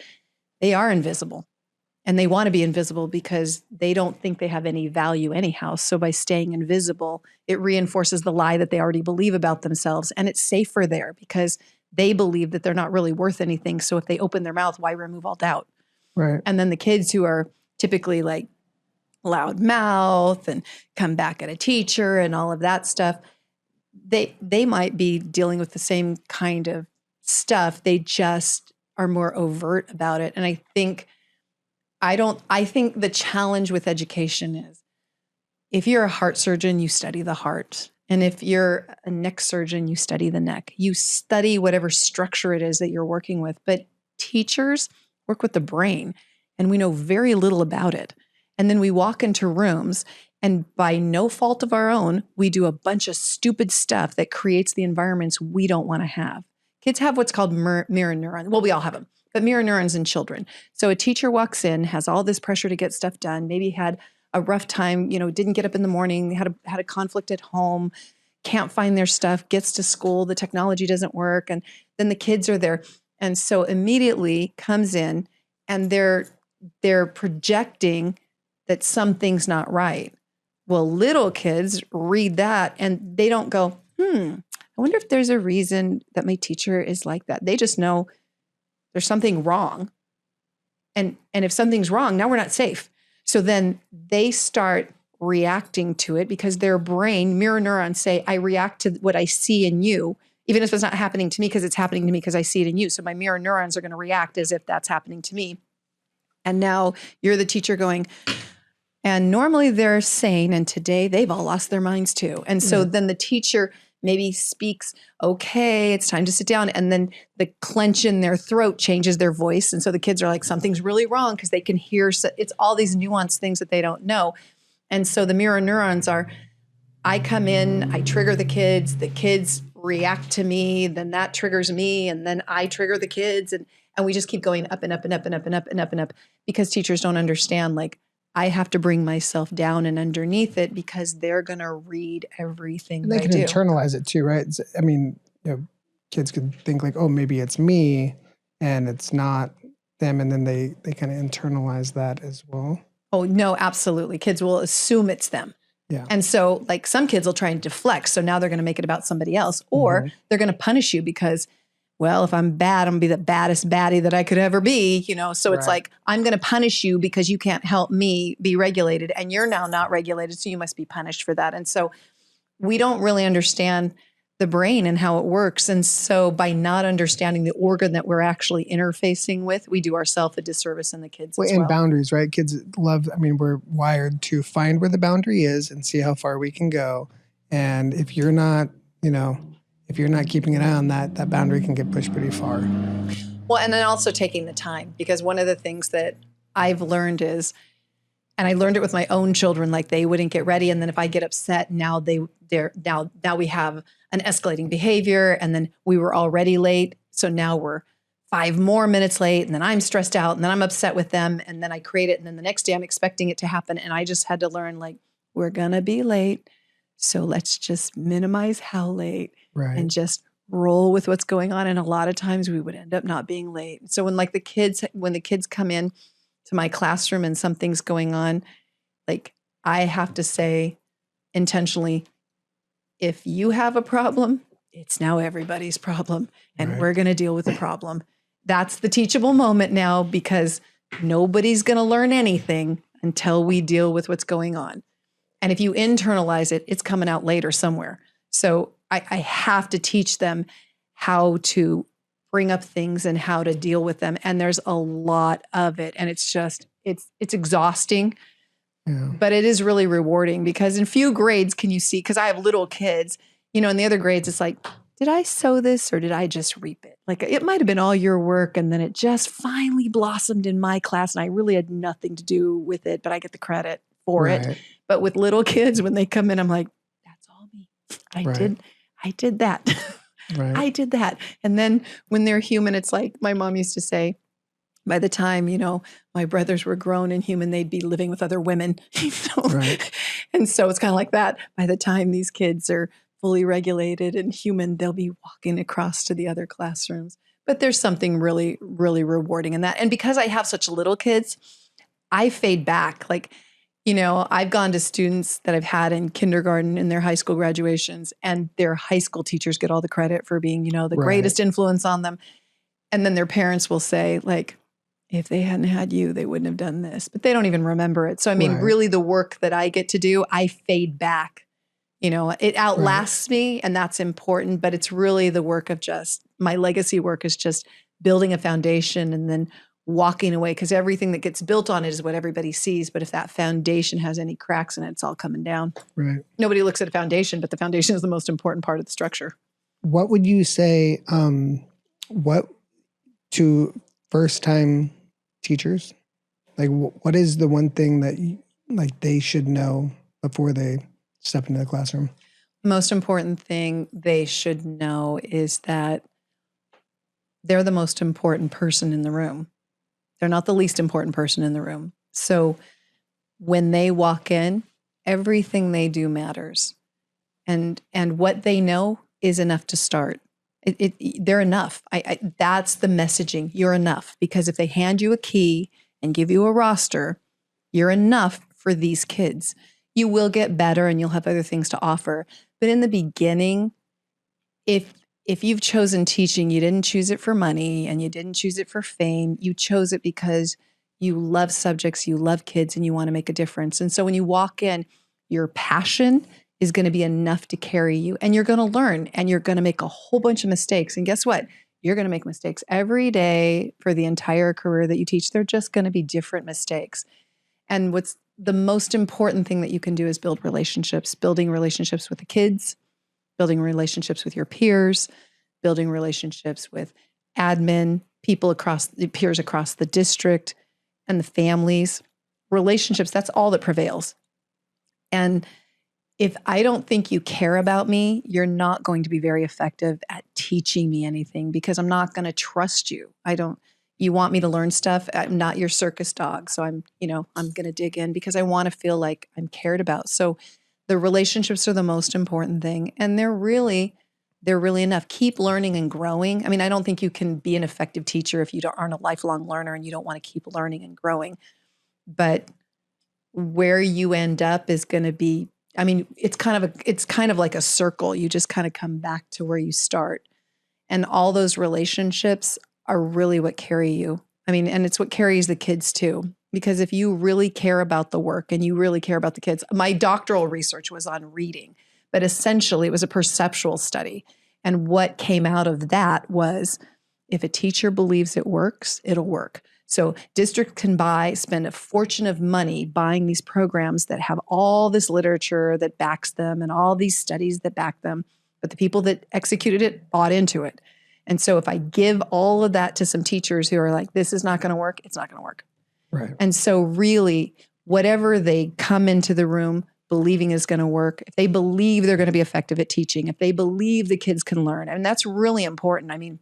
they are invisible. And they want to be invisible because they don't think they have any value anyhow. So by staying invisible, it reinforces the lie that they already believe about themselves. And it's safer there because they believe that they're not really worth anything. So if they open their mouth, why remove all doubt? Right. And then the kids who are typically like loud mouth and come back at a teacher and all of that stuff, they might be dealing with the same kind of stuff. They just are more overt about it. And I think the challenge with education is if you're a heart surgeon, you study the heart. And if you're a neck surgeon, you study the neck. You study whatever structure it is that you're working with. But teachers work with the brain, and we know very little about it. And then we walk into rooms And by no fault of our own, we do a bunch of stupid stuff that creates the environments we don't want to have. Kids have what's called mirror neurons. Well, we all have them, but mirror neurons in children. So a teacher walks in, has all this pressure to get stuff done, maybe had a rough time, didn't get up in the morning, had a conflict at home, can't find their stuff, gets to school, the technology doesn't work, and then the kids are there. And so immediately comes in and they're projecting that something's not right. Well, little kids read that and they don't go, I wonder if there's a reason that my teacher is like that. They just know there's something wrong. And if something's wrong, now we're not safe. So then they start reacting to it because their brain, mirror neurons say, I react to what I see in you, even if it's not happening to me because it's happening to me because I see it in you. So my mirror neurons are going to react as if that's happening to me. And now you're the teacher going, and normally they're sane, and today they've all lost their minds too. And so then the teacher maybe speaks, okay, it's time to sit down. And then the clench in their throat changes their voice. And so the kids are like, something's really wrong because they can hear, it's all these nuanced things that they don't know. And so the mirror neurons are, I come in, I trigger the kids react to me, then that triggers me, and then I trigger the kids. And we just keep going up and up and up and up and up and up and up because teachers don't understand, like, I have to bring myself down and underneath it because they're going to read everything and they can do. internalize it too, right? I mean, kids could think like, oh, maybe it's me and it's not them. And then they kind of internalize that as well. Oh, no, absolutely. Kids will assume it's them. Yeah. And so like some kids will try and deflect. So now they're going to make it about somebody else, or they're going to punish you because, well, if I'm bad, I'm going to be the baddest baddie that I could ever be, So it's like, I'm going to punish you because you can't help me be regulated, and you're now not regulated, so you must be punished for that. And so we don't really understand the brain and how it works. And so by not understanding the organ that we're actually interfacing with, we do ourselves a disservice in the kids as well. And boundaries, right? Kids love, we're wired to find where the boundary is and see how far we can go. And if you're not, if you're not keeping an eye on that, that boundary can get pushed pretty far. Well, and then also taking the time, because one of the things that I've learned is, and I learned it with my own children, like they wouldn't get ready. And then if I get upset, now now we have an escalating behavior, and then we were already late. So now we're 5 more minutes late, and then I'm stressed out, and then I'm upset with them, and then I create it. And then the next day I'm expecting it to happen. And I just had to learn, like, we're going to be late. So let's just minimize how late and just roll with what's going on. And a lot of times we would end up not being late. So when the kids come in to my classroom and something's going on, like, I have to say intentionally, if you have a problem, it's now everybody's problem, and we're going to deal with the problem. That's the teachable moment now, because nobody's going to learn anything until we deal with what's going on. And if you internalize it, it's coming out later somewhere. So I have to teach them how to bring up things and how to deal with them. And there's a lot of it. And it's just, it's exhausting, but it is really rewarding, because in few grades can you see, because I have little kids, in the other grades, it's like, did I sow this or did I just reap it? Like, it might've been all your work, and then it just finally blossomed in my class, and I really had nothing to do with it, but I get the credit for it. But with little kids, when they come in, I'm like, that's all me. I did that. I did that. And then when they're human, it's like my mom used to say, by the time, my brothers were grown and human, they'd be living with other women. And so it's kind of like that. By the time these kids are fully regulated and human, they'll be walking across to the other classrooms. But there's something really, really rewarding in that. And because I have such little kids, I fade back. Like, I've gone to students that I've had in kindergarten in their high school graduations, and their high school teachers get all the credit for being, the greatest influence on them. And then their parents will say, like, if they hadn't had you, they wouldn't have done this. But they don't even remember it. So, really the work that I get to do, I fade back. It outlasts me, and that's important. But it's really the work of just, my legacy work is just building a foundation and then walking away, because everything that gets built on it is what everybody sees. But if that foundation has any cracks in it, it's all coming down. Nobody looks at a foundation, but the foundation is the most important part of the structure. What would you say, to first-time teachers, like, what is the one thing that they should know before they step into the classroom? The most important thing they should know is that they're the most important person in the room. They're not the least important person in the room. So when they walk in, everything they do matters. And what they know is enough to start. They're enough. That's the messaging. You're enough. Because if they hand you a key and give you a roster, you're enough for these kids. You will get better and you'll have other things to offer. But in the beginning, if you've chosen teaching, you didn't choose it for money and you didn't choose it for fame. You chose it because you love subjects, you love kids, and you want to make a difference. And so when you walk in, your passion is going to be enough to carry you, and you're going to learn, and you're going to make a whole bunch of mistakes. And guess what? You're going to make mistakes every day for the entire career that you teach. They're just going to be different mistakes. And what's the most important thing that you can do is build relationships, building relationships with the kids, building relationships with your peers, building relationships with admin, peers across the district, and the families. Relationships, that's all that prevails. And if I don't think you care about me, you're not going to be very effective at teaching me anything because I'm not going to trust you. You want me to learn stuff. I'm not your circus dog. So I'm going to dig in because I want to feel like I'm cared about. So the relationships are the most important thing. And they're really enough. Keep learning and growing. I mean, I don't think you can be an effective teacher if you aren't a lifelong learner and you don't want to keep learning and growing. But where you end up is going to be, I mean, it's kind of like a circle. You just kind of come back to where you start. And all those relationships are really what carry you. I mean, and it's what carries the kids too. Because if you really care about the work and you really care about the kids, my doctoral research was on reading, but essentially it was a perceptual study. And what came out of that was if a teacher believes it works, it'll work. So districts can spend a fortune of money buying these programs that have all this literature that backs them and all these studies that back them. But the people that executed it bought into it. And so if I give all of that to some teachers who are like, this is not going to work, it's not going to work. Right. And so really, whatever they come into the room believing is going to work, if they believe they're going to be effective at teaching, if they believe the kids can learn, and that's really important. I mean,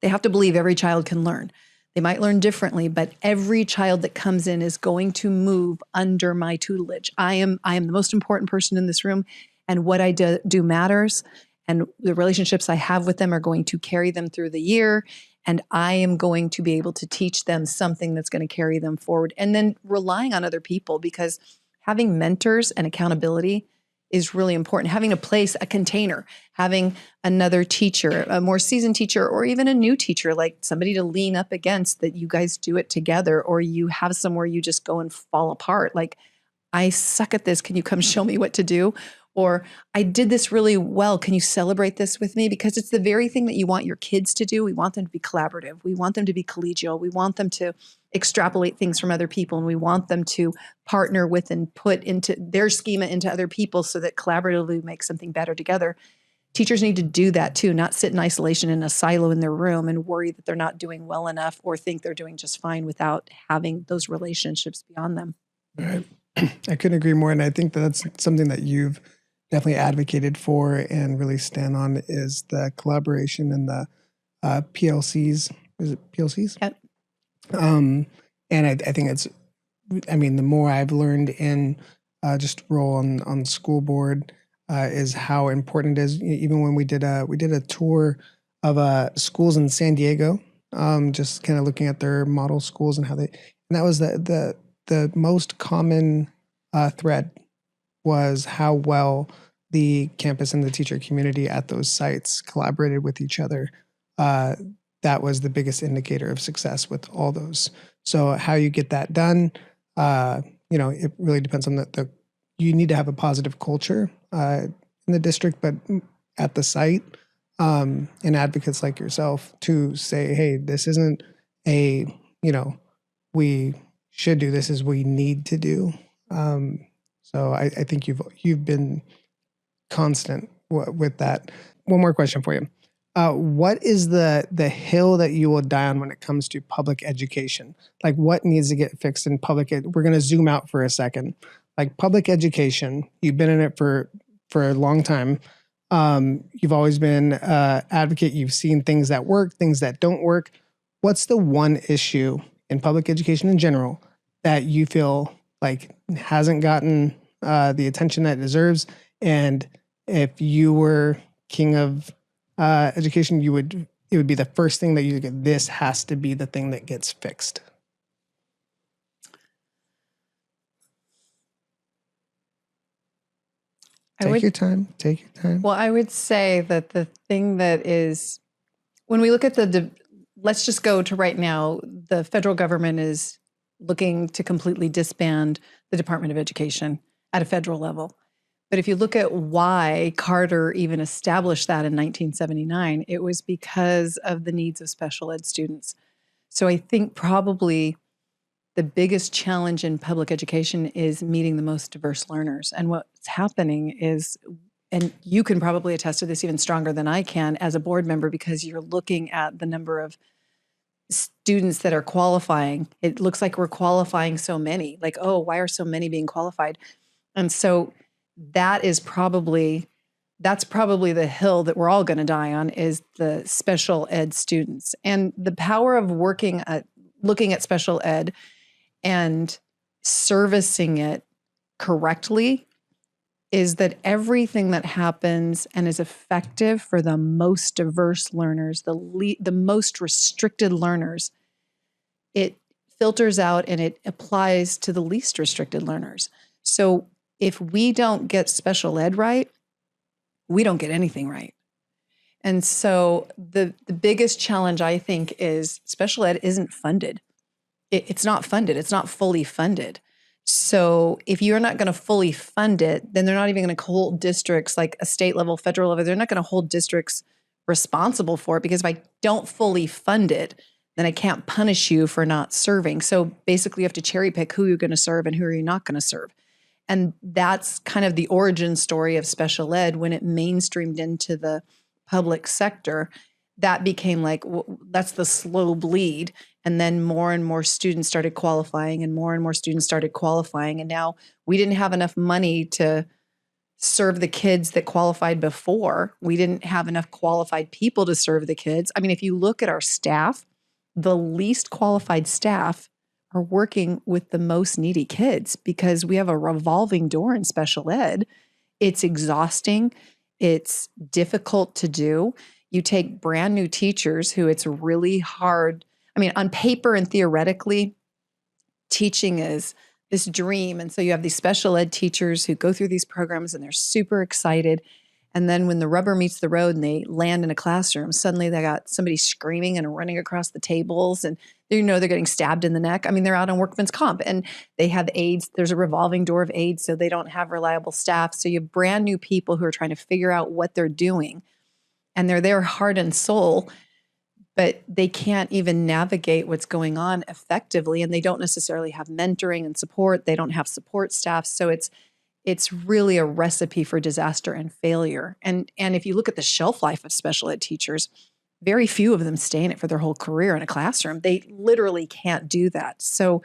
they have to believe every child can learn. They might learn differently, but every child that comes in is going to move under my tutelage. I am the most important person in this room, and what I do matters, and the relationships I have with them are going to carry them through the year. And I am going to be able to teach them something that's going to carry them forward. And then relying on other people, because having mentors and accountability is really important. Having a place, a container, having another teacher, a more seasoned teacher, or even a new teacher, like somebody to lean up against, that you guys do it together, or you have somewhere you just go and fall apart. Like, I suck at this. Can you come show me what to do? Or I did this really well. Can you celebrate this with me? Because it's the very thing that you want your kids to do. We want them to be collaborative. We want them to be collegial. We want them to extrapolate things from other people. And we want them to partner with and put into their schema into other people so that collaboratively we make something better together. Teachers need to do that too, not sit in isolation in a silo in their room and worry that they're not doing well enough or think they're doing just fine without having those relationships beyond them. Right. I couldn't agree more. And I think that's something that you've definitely advocated for and really stand on is the collaboration and the PLCs. Is it PLCs? Yep. And I think the more I've learned in just role on school board is how important it is. Even when we did a tour of schools in San Diego, just kind of looking at their model schools and and that was the most common thread was how well the campus and the teacher community at those sites collaborated with each other. That was the biggest indicator of success with all those. So how you get that done, it really depends on you need to have a positive culture in the district, but at the site, and advocates like yourself to say, hey, this isn't we should do, this is we need to do. So I think you've been constant with that. One more question for you. What is the hill that you will die on when it comes to public education? Like, what needs to get fixed in public ed? We're going to zoom out for a second. like public education, you've been in it for a long time. You've always been advocate. You've seen things that work, things that don't work. What's the one issue in public education in general that you feel like hasn't gotten the attention that it deserves? And if you were king of education, it would be the first thing that you get. This has to be the thing that gets fixed. Take your time. Well, I would say that the thing that is, when we look at let's just go to right now, the federal government is looking to completely disband the Department of Education at a federal level. But if you look at why Carter even established that in 1979, it was because of the needs of special ed students. So I think probably the biggest challenge in public education is meeting the most diverse learners. And what's happening is, and you can probably attest to this even stronger than I can as a board member, because you're looking at the number of students that are qualifying. It looks like we're qualifying so many, like, oh, why are so many being qualified? And so that's probably the hill that we're all going to die on, is the special ed students. And the power of looking at special ed and servicing it correctly is that everything that happens and is effective for the most diverse learners, the most restricted learners, it filters out and it applies to the least restricted learners. So if we don't get special ed right, we don't get anything right. And so the biggest challenge, I think, is special ed isn't funded. It's not funded. It's not fully funded. So if you're not going to fully fund it, then they're not even going to hold districts, like a state level, federal level, they're not going to hold districts responsible for it, because if I don't fully fund it, then I can't punish you for not serving. So basically you have to cherry pick who you're going to serve and who are you not going to serve. And that's kind of the origin story of special ed. When it mainstreamed into the public sector, that became like, that's the slow bleed. And then more and more students started qualifying, and more students started qualifying. And now we didn't have enough money to serve the kids that qualified before. We didn't have enough qualified people to serve the kids. I mean, if you look at our staff, the least qualified staff are working with the most needy kids, because we have a revolving door in special ed. It's exhausting. It's difficult to do. You take brand new teachers who it's really hard. I mean, on paper and theoretically, teaching is this dream. And so you have these special ed teachers who go through these programs and they're super excited. And then when the rubber meets the road and they land in a classroom, suddenly they got somebody screaming and running across the tables, and they're getting stabbed in the neck. I mean, they're out on workman's comp and they have aides. There's a revolving door of aides, so they don't have reliable staff. So you have brand new people who are trying to figure out what they're doing, and they're there heart and soul, but they can't even navigate what's going on effectively. And they don't necessarily have mentoring and support. They don't have support staff. So it's really a recipe for disaster and failure. And if you look at the shelf life of special ed teachers, very few of them stay in it for their whole career in a classroom. They literally can't do that. So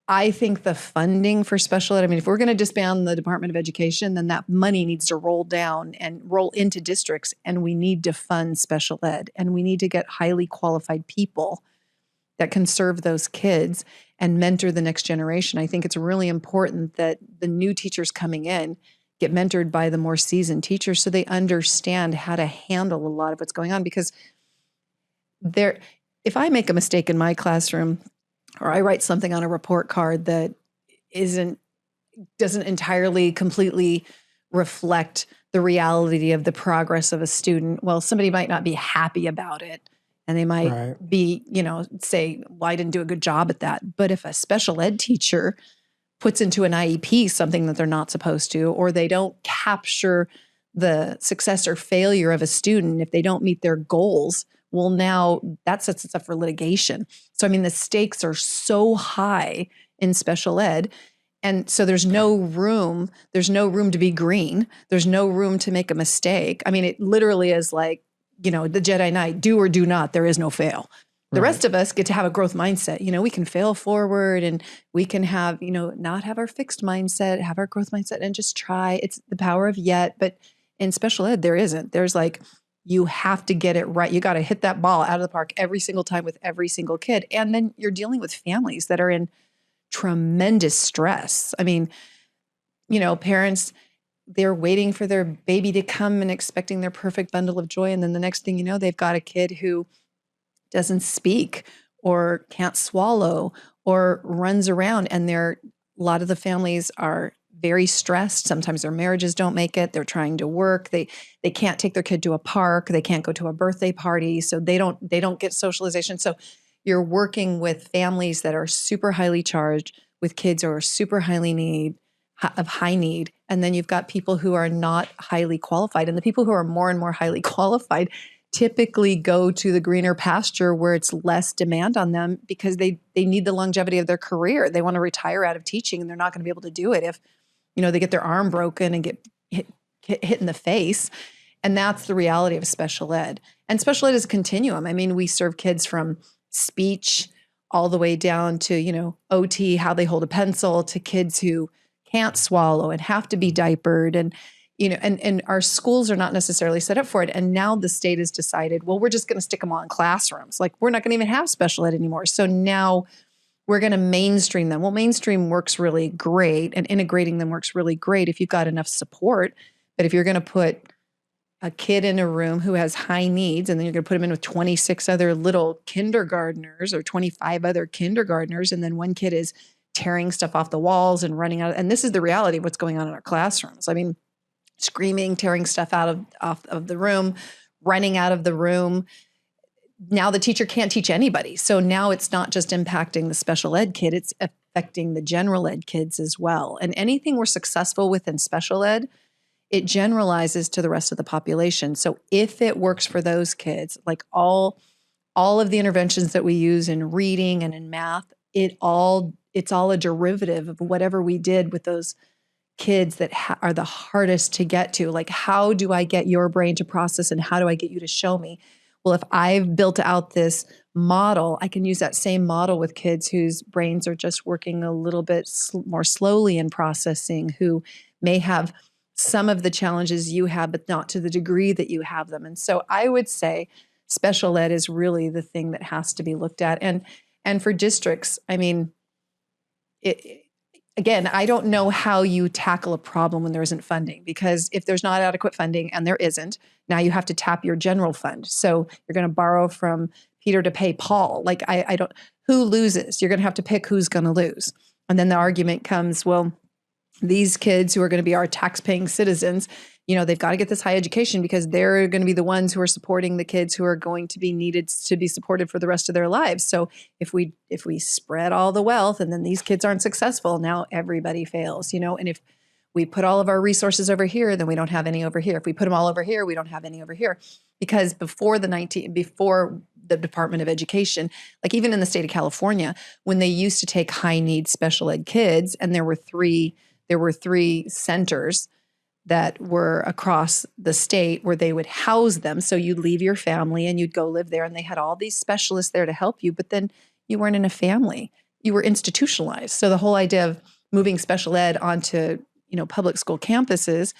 I think the funding for special ed, I mean, if we're going to disband the Department of Education, then that money needs to roll down and roll into districts, and we need to fund special ed, and we need to get highly qualified people that can serve those kids and mentor the next generation. I think it's really important that the new teachers coming in get mentored by the more seasoned teachers so they understand how to handle a lot of what's going on. Because if I make a mistake in my classroom, or I write something on a report card that doesn't entirely completely reflect the reality of the progress of a student, well, somebody might not be happy about it. And they might be, say, well, I didn't do a good job at that. But if a special ed teacher puts into an IEP something that they're not supposed to, or they don't capture the success or failure of a student, if they don't meet their goals, well, now that sets us up for litigation. So, I mean, the stakes are so high in special ed. And so there's no room to be green. There's no room to make a mistake. I mean, it literally is like, the Jedi Knight, do or do not, there is no fail. The rest of us get to have a growth mindset. We can fail forward and we can have, not have our fixed mindset, have our growth mindset and just try. It's the power of yet. But in special ed, there isn't. There's like, you have to get it right. You got to hit that ball out of the park every single time with every single kid. And then you're dealing with families that are in tremendous stress. I mean, parents, they're waiting for their baby to come and expecting their perfect bundle of joy. And then the next thing you know, they've got a kid who doesn't speak or can't swallow or runs around. And a lot of the families are very stressed. Sometimes their marriages don't make it. They're trying to work. They can't take their kid to a park. They can't go to a birthday party. So they don't get socialization. So you're working with families that are super highly charged, with kids who are super high need. And then you've got people who are not highly qualified. And the people who are more and more highly qualified typically go to the greener pasture where it's less demand on them because they need the longevity of their career. They want to retire out of teaching and they're not going to be able to do it if, they get their arm broken and get hit in the face. And that's the reality of special ed. And special ed is a continuum. I mean, we serve kids from speech all the way down to, OT, how they hold a pencil, to kids who can't swallow and have to be diapered. And and our schools are not necessarily set up for it. And now the state has decided, well, we're just going to stick them all in classrooms. Like, we're not going to even have special ed anymore. So now we're going to mainstream them. Well, mainstream works really great and integrating them works really great if you've got enough support. But if you're going to put a kid in a room who has high needs and then you're going to put him in with 26 other little kindergartners or 25 other kindergartners, and then one kid is tearing stuff off the walls and running out. And this is the reality of what's going on in our classrooms. I mean, screaming, tearing stuff out of the room, running out of the room. Now the teacher can't teach anybody. So now it's not just impacting the special ed kid, it's affecting the general ed kids as well. And anything we're successful with in special ed, it generalizes to the rest of the population. So if it works for those kids, like all of the interventions that we use in reading and in math, it's all a derivative of whatever we did with those kids that are the hardest to get to. Like, how do I get your brain to process and how do I get you to show me? Well, if I've built out this model, I can use that same model with kids whose brains are just working a little bit more slowly in processing, who may have some of the challenges you have, but not to the degree that you have them. And so I would say special ed is really the thing that has to be looked at. And for districts, I mean, again, I don't know how you tackle a problem when there isn't funding, because if there's not adequate funding, and there isn't, now you have to tap your general fund. So you're going to borrow from Peter to pay Paul. Like, I don't, who loses? You're going to have to pick who's going to lose. And then the argument comes, well, these kids who are going to be our tax-paying citizens, they've got to get this high education because they're going to be the ones who are supporting the kids who are going to be needed to be supported for the rest of their lives. So if we spread all the wealth and then these kids aren't successful, now everybody fails, and if we put all of our resources over here, then we don't have any over here. If we put them all over here, we don't have any over here. Because before the Department of Education, like even in the state of California, when they used to take high need special ed kids, and there were three centers that were across the state where they would house them. So you'd leave your family and you'd go live there, and they had all these specialists there to help you, but then you weren't in a family. You were institutionalized. So the whole idea of moving special ed onto, public school campuses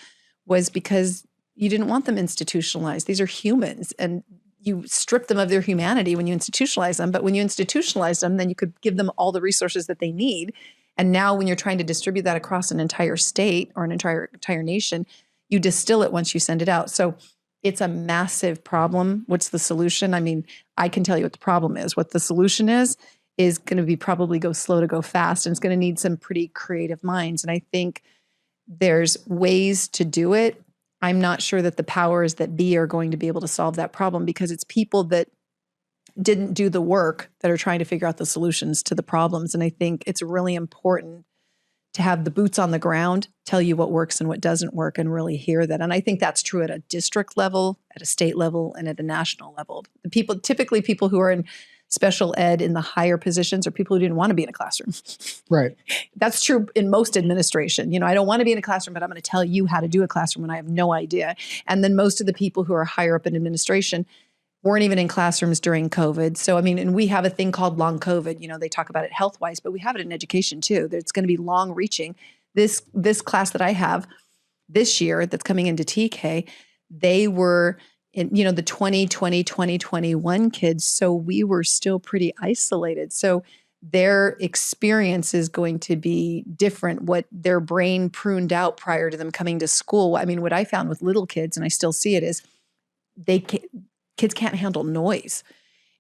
was because you didn't want them institutionalized. These are humans, and you strip them of their humanity when you institutionalize them. But when you institutionalize them, then you could give them all the resources that they need. And now when you're trying to distribute that across an entire state or an entire nation, you distill it once you send it out. So it's a massive problem. What's the solution? I mean, I can tell you what the problem is. What the solution is going to be probably go slow to go fast, and it's going to need some pretty creative minds. And I think there's ways to do it. I'm not sure that the powers that be are going to be able to solve that problem, because it's people that didn't do the work that are trying to figure out the solutions to the problems. And I think it's really important to have the boots on the ground tell you what works and what doesn't work, and really hear that. And I think that's true at a district level, at a state level, and at a national level. Typically people who are in special ed in the higher positions are people who didn't want to be in a classroom. Right. That's true in most administration. I don't want to be in a classroom, but I'm going to tell you how to do a classroom when I have no idea. And then most of the people who are higher up in administration weren't even in classrooms during COVID. So, I mean, and we have a thing called long COVID. You know, they talk about it health-wise, but we have it in education too. It's going to be long-reaching. This class that I have this year that's coming into TK, they were in, you know, the 2020, 2021 kids. So we were still pretty isolated. So their experience is going to be different. What their brain pruned out prior to them coming to school. I mean, what I found with little kids, and I still see it, is kids can't handle noise.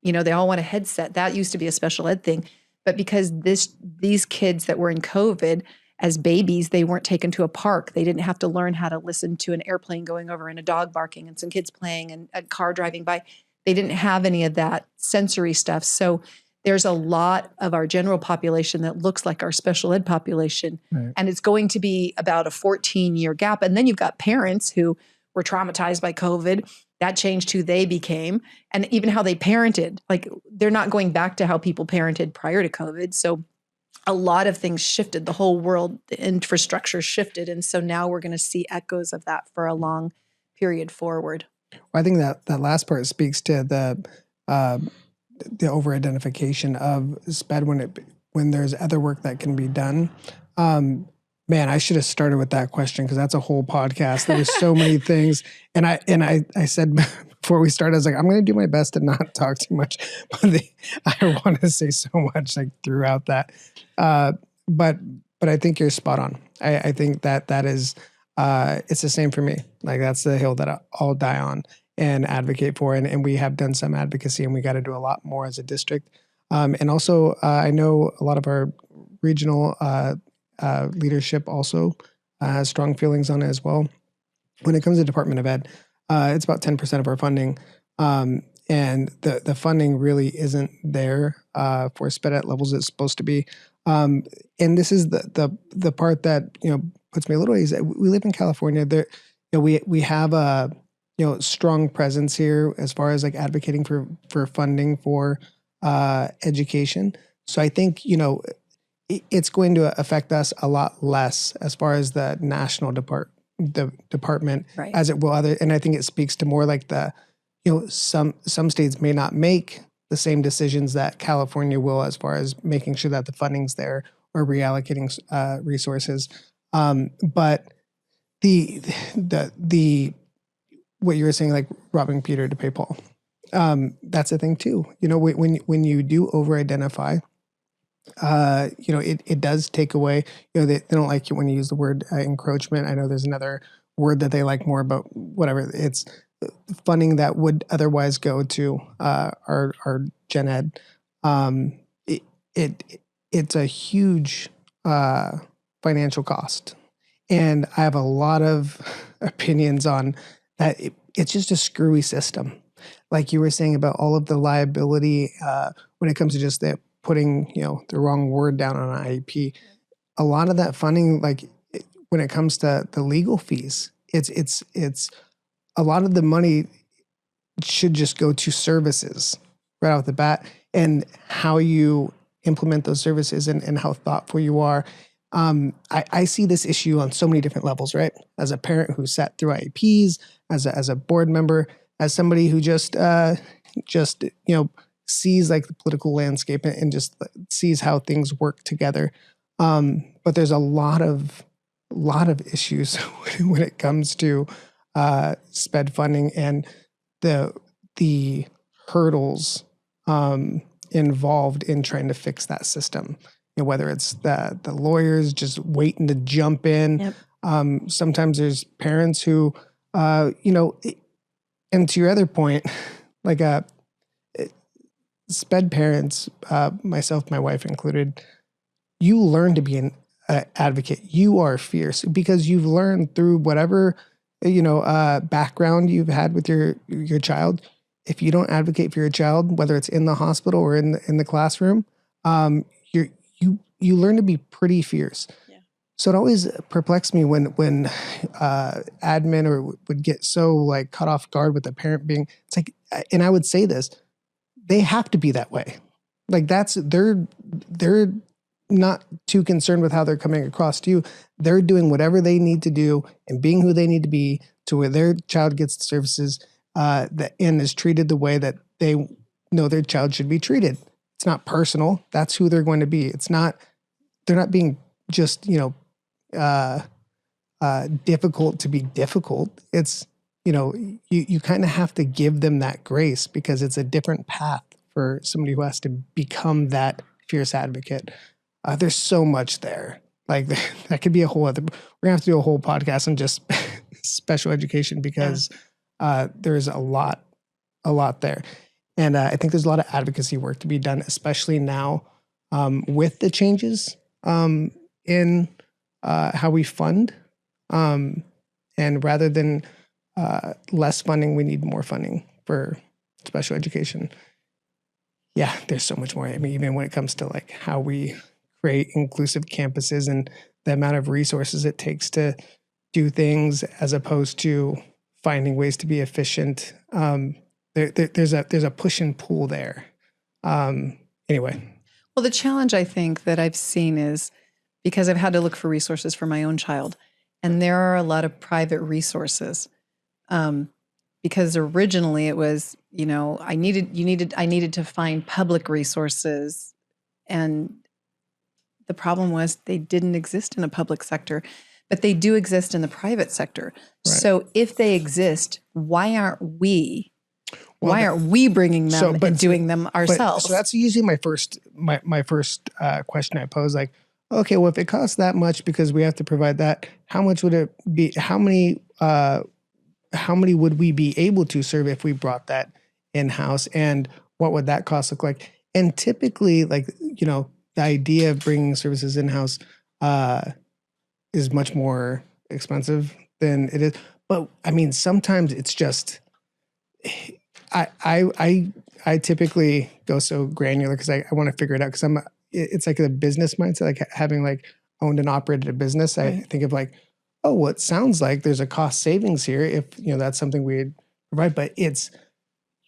You know, they all want a headset. That used to be a special ed thing. But because these kids that were in COVID as babies, they weren't taken to a park. They didn't have to learn how to listen to an airplane going over and a dog barking and some kids playing and a car driving by. They didn't have any of that sensory stuff. So there's a lot of our general population that looks like our special ed population. Right. And it's going to be about a 14-year gap. And then you've got parents who were traumatized by COVID. That changed who they became and even how they parented. Like, they're not going back to how people parented prior to COVID. So a lot of things shifted. The whole world, the infrastructure shifted. And so now we're going to see echoes of that for a long period forward. Well, I think that last part speaks to the over-identification of SPED when there's other work that can be done. Man, I should have started with that question because that's a whole podcast. There were so many things. And I said before we started, I was like, I'm going to do my best to not talk too much. But I want to say so much like throughout that. But I think you're spot on. I think that is, it's the same for me. Like, that's the hill that I'll die on and advocate for. And we have done some advocacy, and we got to do a lot more as a district. And also, I know a lot of our regional leadership also has strong feelings on it as well. When it comes to Department of Ed, it's about 10% of our funding. And the funding really isn't there for SPED at levels it's supposed to be. And this is the part that, you know, puts me a little easy. We live in California. There, you know, we have a, you know, strong presence here as far as like advocating for funding for education. So I think, you know, it's going to affect us a lot less as far as the national department right. as it will other. And I think it speaks to more like you know, some states may not make the same decisions that California will as far as making sure that the funding's there or reallocating resources. But the what you were saying, like robbing Peter to pay Paul, that's a thing too. You know, when you do over-identify, you know, it does take away, you know, they don't like it when you use the word encroachment. I know there's another word that they like more, but whatever. It's funding that would otherwise go to our gen ed. It's a huge financial cost. And I have a lot of opinions on that. It's just a screwy system. Like you were saying about all of the liability when it comes to just the putting, you know, the wrong word down on an IEP. A lot of that funding, like when it comes to the legal fees, it's a lot of the money should just go to services right off the bat, and how you implement those services and how thoughtful you are. I see this issue on so many different levels, right? As a parent who sat through IEPs, as a board member, as somebody who just you know, sees like the political landscape and just sees how things work together. But there's a lot of issues when it comes to SPED funding and the hurdles involved in trying to fix that system. You know, whether it's the lawyers just waiting to jump in. Yep. Sometimes there's parents who, you know, and to your other point, like SPED parents, myself, my wife included, you learn to be an advocate. You are fierce because you've learned through whatever, you know, background you've had with your child. If you don't advocate for your child, whether it's in the hospital or in the classroom, you learn to be pretty fierce. Yeah. So it always perplexed me when admin or would get so like caught off guard with the parent being, it's like, and I would say this, they have to be that way. Like they're not too concerned with how they're coming across to you. They're doing whatever they need to do and being who they need to be to where their child gets the services and is treated the way that they know their child should be treated. It's not personal. That's who they're going to be. They're not being just, difficult to be difficult. It's, you kind of have to give them that grace because it's a different path for somebody who has to become that fierce advocate. There's so much there. Like that could be a whole other, we're gonna have to do a whole podcast on just special education because there's a lot there. And I think there's a lot of advocacy work to be done, especially now with the changes in how we fund. And rather than less funding, we need more funding for special education. Yeah, there's so much more. I mean, even when it comes to like how we create inclusive campuses and the amount of resources it takes to do things as opposed to finding ways to be efficient. There's a push and pull there. Anyway. Well, the challenge I think that I've seen is because I've had to look for resources for my own child, and there are a lot of private resources. Because originally it was, I needed to find public resources, and the problem was they didn't exist in a public sector, but they do exist in the private sector. Right. So if they exist, why aren't we bringing them and doing them ourselves? So that's usually my first question I pose. Like, okay, well, if it costs that much because we have to provide that, how much would it be? How many would we be able to serve if we brought that in-house, and what would that cost look like? And typically, like, the idea of bringing services in-house is much more expensive than it is. But I mean, sometimes it's just, I typically go so granular because I want to figure it out because it's like a business mindset, like having like owned and operated a business. I think of like, oh, well, it sounds like there's a cost savings here if, that's something we'd provide. But it's,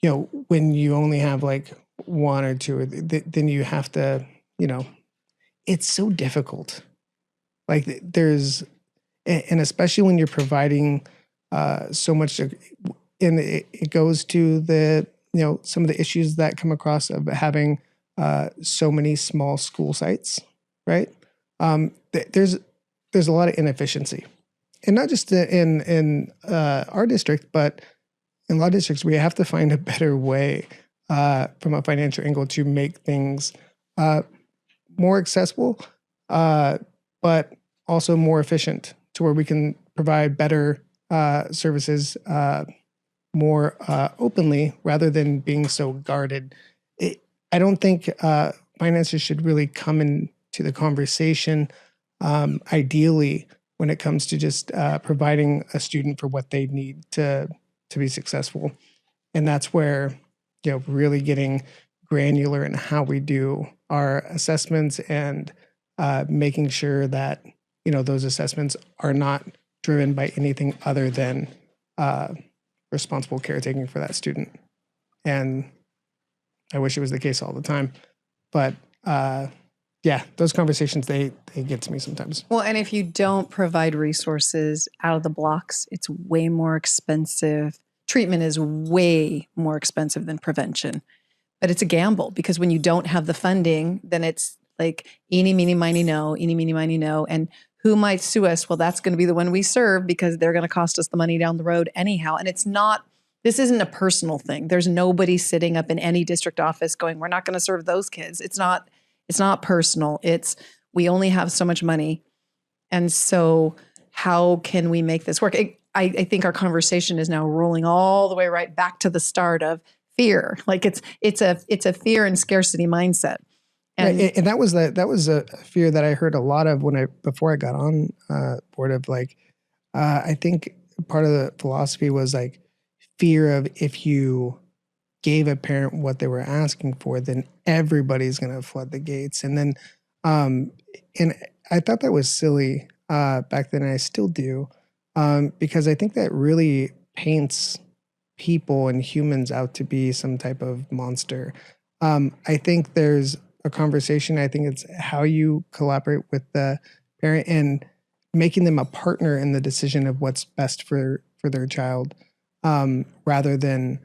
when you only have like one or two, then you have to, it's so difficult. Like and especially when you're providing so much, and it goes to the, some of the issues that come across of having so many small school sites, right? There's a lot of inefficiency. And not just in our district, but in a lot of districts, we have to find a better way from a financial angle to make things more accessible, but also more efficient to where we can provide better services more openly rather than being so guarded. I don't think finances should really come into the conversation, ideally, when it comes to just providing a student for what they need to be successful. And that's where, really getting granular in how we do our assessments and making sure that, those assessments are not driven by anything other than responsible caretaking for that student. And I wish it was the case all the time, but yeah, those conversations, they get to me sometimes. Well, and if you don't provide resources out of the blocks, it's way more expensive. Treatment is way more expensive than prevention. But it's a gamble because when you don't have the funding, then it's like eeny, meeny, miny, no, eeny, meeny, miny, no. And who might sue us? Well, that's going to be the one we serve because they're going to cost us the money down the road anyhow. And this isn't a personal thing. There's nobody sitting up in any district office going, we're not going to serve those kids. It's not personal. We only have so much money. And so how can we make this work? I think our conversation is now rolling all the way right back to the start of fear. Like it's a fear and scarcity mindset. And that was a fear that I heard a lot of before I got on board of like, I think part of the philosophy was like fear of if you gave a parent what they were asking for, then everybody's going to flood the gates. And then, and I thought that was silly back then, and I still do, because I think that really paints people and humans out to be some type of monster. I think there's a conversation. I think it's how you collaborate with the parent and making them a partner in the decision of what's best for their child. rather than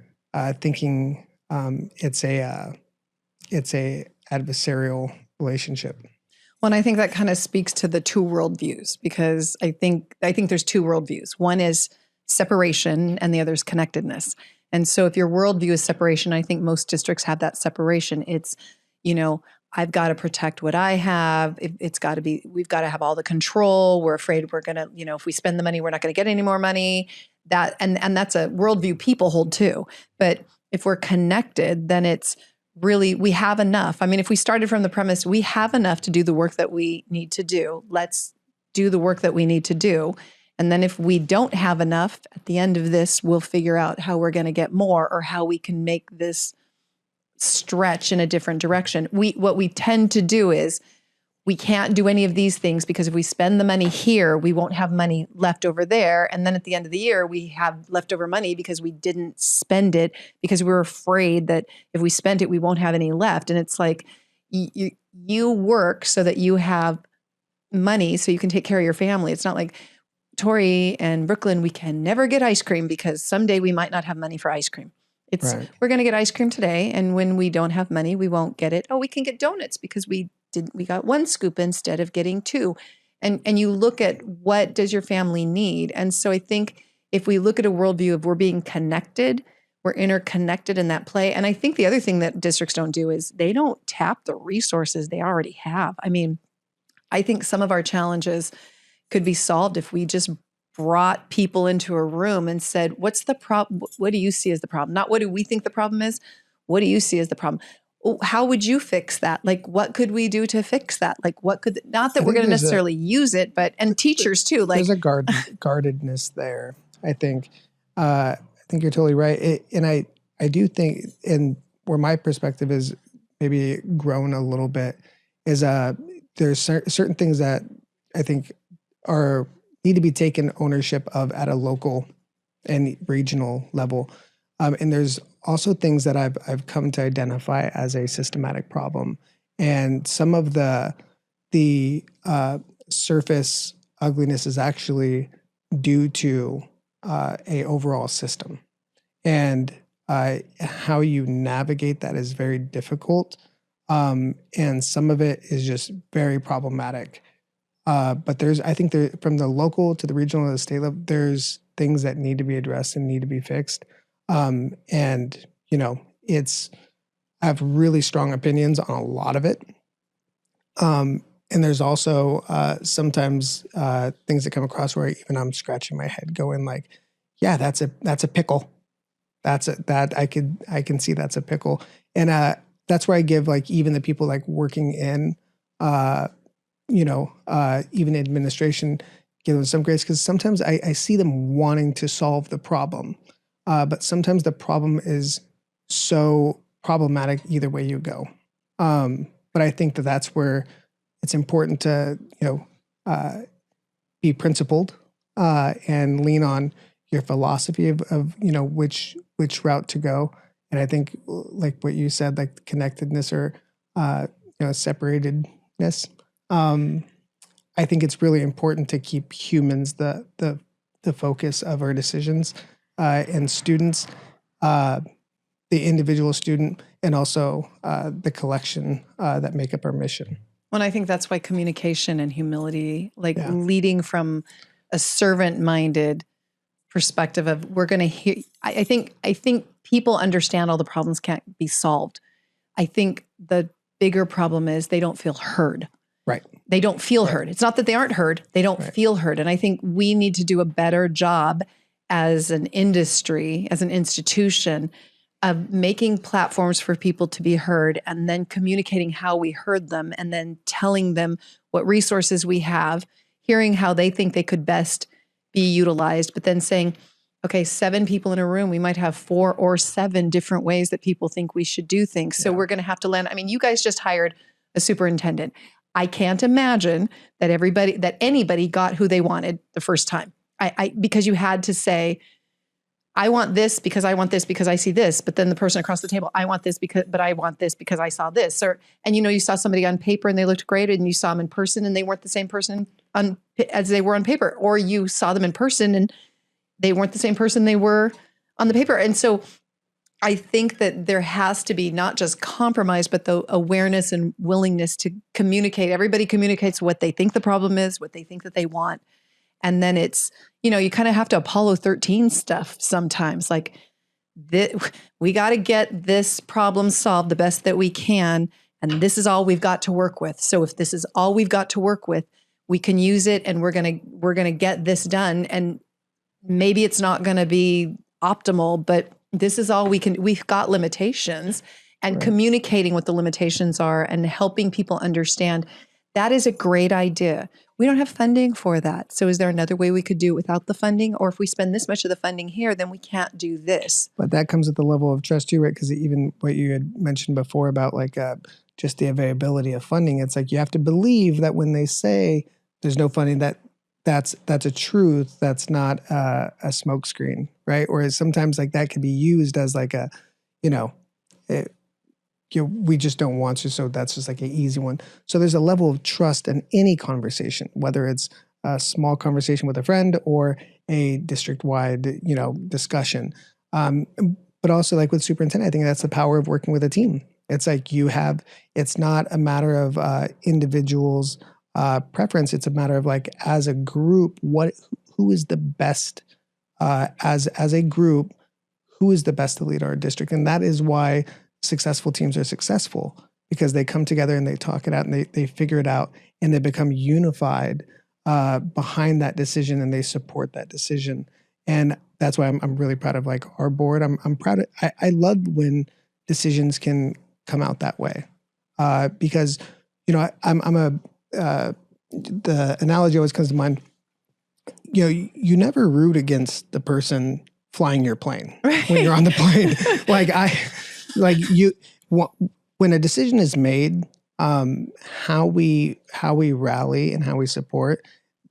thinking it's a adversarial relationship. Well, and I think that kind of speaks to the two worldviews, because I think there's two worldviews. One is separation and the other is connectedness. And so if your worldview is separation, I think most districts have that separation. It's, I've got to protect what I have. We've got to have all the control. We're afraid we're going to, if we spend the money, we're not going to get any more money. And that's a worldview people hold too. But if we're connected, then it's really, we have enough. I mean, if we started from the premise, we have enough to do the work that we need to do, let's do the work that we need to do. And then if we don't have enough, at the end of this, we'll figure out how we're going to get more, or how we can make this stretch in a different direction. What we tend to do is we can't do any of these things, because if we spend the money here, we won't have money left over there. And then at the end of the year, we have leftover money because we didn't spend it, because we're afraid that if we spent it, we won't have any left. And it's like you work so that you have money so you can take care of your family. It's not like Tori and Brooklyn, we can never get ice cream because someday we might not have money for ice cream. It's right. We're going to get ice cream today, and when we don't have money, we won't get it. Oh, we can get donuts because we got one scoop instead of getting two. And you look at, what does your family need? And so I think if we look at a worldview of we're being connected, we're interconnected in that play. And I think the other thing that districts don't do is they don't tap the resources they already have. I mean, I think some of our challenges could be solved if we just brought people into a room and said, what's the problem? What do you see as the problem? Not what do we think the problem is? What do you see as the problem? How would you fix that? Like, what could we do to fix that? Like, not that we're going to necessarily use it, but, and teachers too. Like, there's a guardedness there. I think you're totally right. And I do think, and where my perspective is maybe grown a little bit, is there's certain things that I think need to be taken ownership of at a local and regional level. And there's also things that I've come to identify as a systematic problem. And some of the surface ugliness is actually due to a overall system. And how you navigate that is very difficult. And some of it is just very problematic. But I think from the local to the regional to the state level, there's things that need to be addressed and need to be fixed. And, I have really strong opinions on a lot of it. And there's also sometimes things that come across where even I'm scratching my head going like, yeah, that's a pickle. I can see that's a pickle. And that's where I give like even the people like working in even administration, give them some grace, because sometimes I see them wanting to solve the problem. But sometimes the problem is so problematic either way you go. But I think that's where it's important to, be principled and lean on your philosophy of which route to go. And I think like what you said, like connectedness or, separatedness. I think it's really important to keep humans the focus of our decisions, and students, the individual student, and also the collection that make up our mission. Well, and I think that's why communication and humility, leading from a servant-minded perspective of we're going to hear. I think people understand all the problems can't be solved. I think the bigger problem is they don't feel heard. Right. They don't feel heard. It's not that they aren't heard. They don't feel heard. And I think we need to do a better job as an industry, as an institution, of making platforms for people to be heard, and then communicating how we heard them, and then telling them what resources we have, hearing how they think they could best be utilized, but then saying, okay, 7 people in a room, we might have 4 or 7 different ways that people think we should do things. So we're going to have to land. I mean, you guys just hired a superintendent. I can't imagine that anybody got who they wanted the first time. Because you had to say, I want this because I want this because I see this, but then the person across the table, I want this but I want this because I saw this. And you saw somebody on paper and they looked great, and you saw them in person and they weren't the same person as they were on paper, or you saw them in person and they weren't the same person they were on the paper. And so I think that there has to be not just compromise, but the awareness and willingness to communicate. Everybody communicates what they think the problem is, what they think that they want. And then it's, you kind of have to Apollo 13 stuff sometimes. Like, we got to get this problem solved the best that we can. And this is all we've got to work with. So if this is all we've got to work with, we can use it and we're going to get this done. And maybe it's not going to be optimal, but this is all we've got limitations, and communicating what the limitations are and helping people understand that is a great idea. We don't have funding for that. So is there another way we could do it without the funding? Or if we spend this much of the funding here, then we can't do this. But that comes with the level of trust too, right? Because even what you had mentioned before about like just the availability of funding, it's like you have to believe that when they say there's no funding, that's a truth. That's not a smokescreen, right? Or sometimes like that can be used as like a, we just don't want to, so that's just like an easy one. So there's a level of trust in any conversation, whether it's a small conversation with a friend or a district-wide, discussion. But also like with superintendent, I think that's the power of working with a team. It's like it's not a matter of individuals' preference. It's a matter of like, as a group, who is the best, as a group, who is the best to lead our district? And that is why successful teams are successful, because they come together and they talk it out and they figure it out and they become unified behind that decision and they support that decision. And that's why I'm really proud of like our board. I'm proud of, I love when decisions can come out that way because, the analogy always comes to mind, you never root against the person flying your plane when you're on the plane. When a decision is made, how we rally and how we support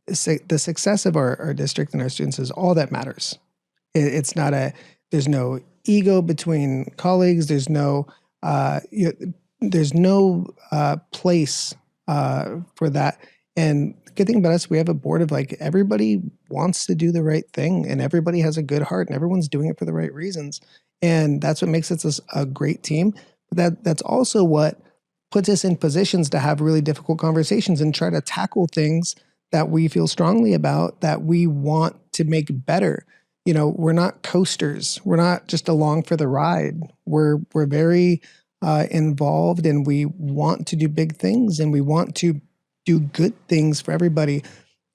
the success of our district and our students is all that matters. It's not there's no ego between colleagues. There's no place for that. And the good thing about us, we have a board of like, everybody wants to do the right thing and everybody has a good heart and everyone's doing it for the right reasons. And that's what makes us a great team. But that's also what puts us in positions to have really difficult conversations and try to tackle things that we feel strongly about, that we want to make better. We're not coasters. We're not just along for the ride. We're very involved, and we want to do big things, and we want to do good things for everybody.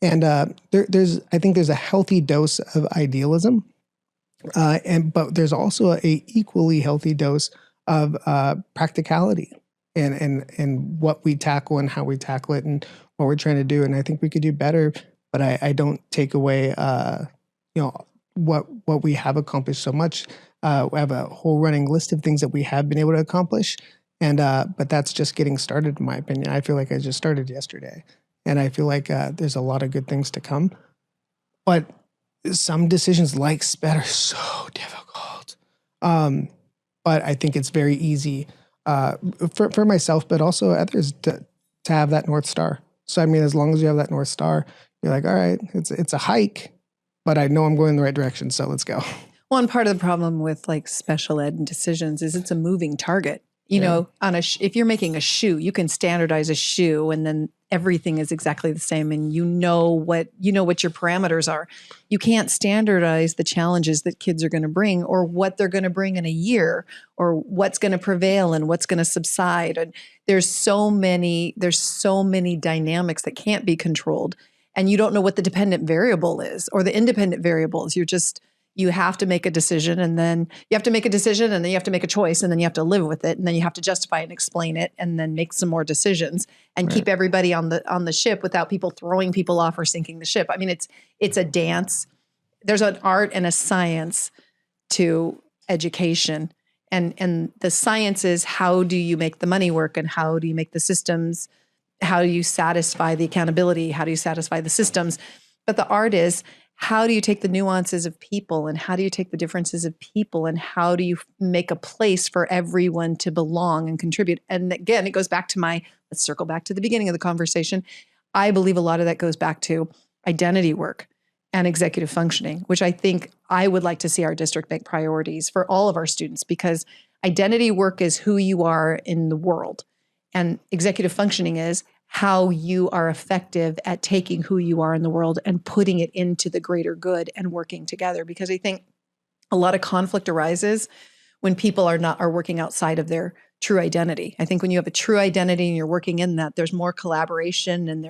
And I think there's a healthy dose of idealism, but there's also a equally healthy dose of practicality and what we tackle and how we tackle it and what we're trying to do. And I think we could do better, but I don't take away what we have accomplished so much. We have a whole running list of things that we have been able to accomplish. And but that's just getting started, in my opinion. I feel like I just started yesterday. And I feel like there's a lot of good things to come. But some decisions like SPED are so difficult. But I think it's very easy for myself, but also others to have that North Star. So, I mean, as long as you have that North Star, you're like, all right, it's a hike, but I know I'm going in the right direction. So let's go. Well, and part of the problem with like special ed and decisions is it's a moving target. If you're making a shoe, you can standardize a shoe and then everything is exactly the same and you know what your parameters are. You can't standardize the challenges that kids are going to bring or what they're going to bring in a year or what's going to prevail and what's going to subside. And there's so many dynamics that can't be controlled, and you don't know what the dependent variable is or the independent variables. You have to make a decision, and then you have to make a choice, and then you have to live with it, and then you have to justify and explain it, and then make some more decisions and keep everybody on the ship without people throwing people off or sinking the ship. I mean, it's a dance. There's an art and a science to education, and the science is how do you make the money work, and how do you make the systems, how do you satisfy the accountability, how do you satisfy the systems, but the art is how do you take the nuances of people and how do you take the differences of people and how do you make a place for everyone to belong and contribute? And again, it goes back to let's circle back to the beginning of the conversation. I believe a lot of that goes back to identity work. and executive functioning, which I think I would like to see our district make priorities for all of our students, because identity work is who you are in the world. And executive functioning is how you are effective at taking who you are in the world and putting it into the greater good and working together. Because I think a lot of conflict arises when people are working outside of their true identity. I think when you have a true identity and you're working in that, there's more collaboration, and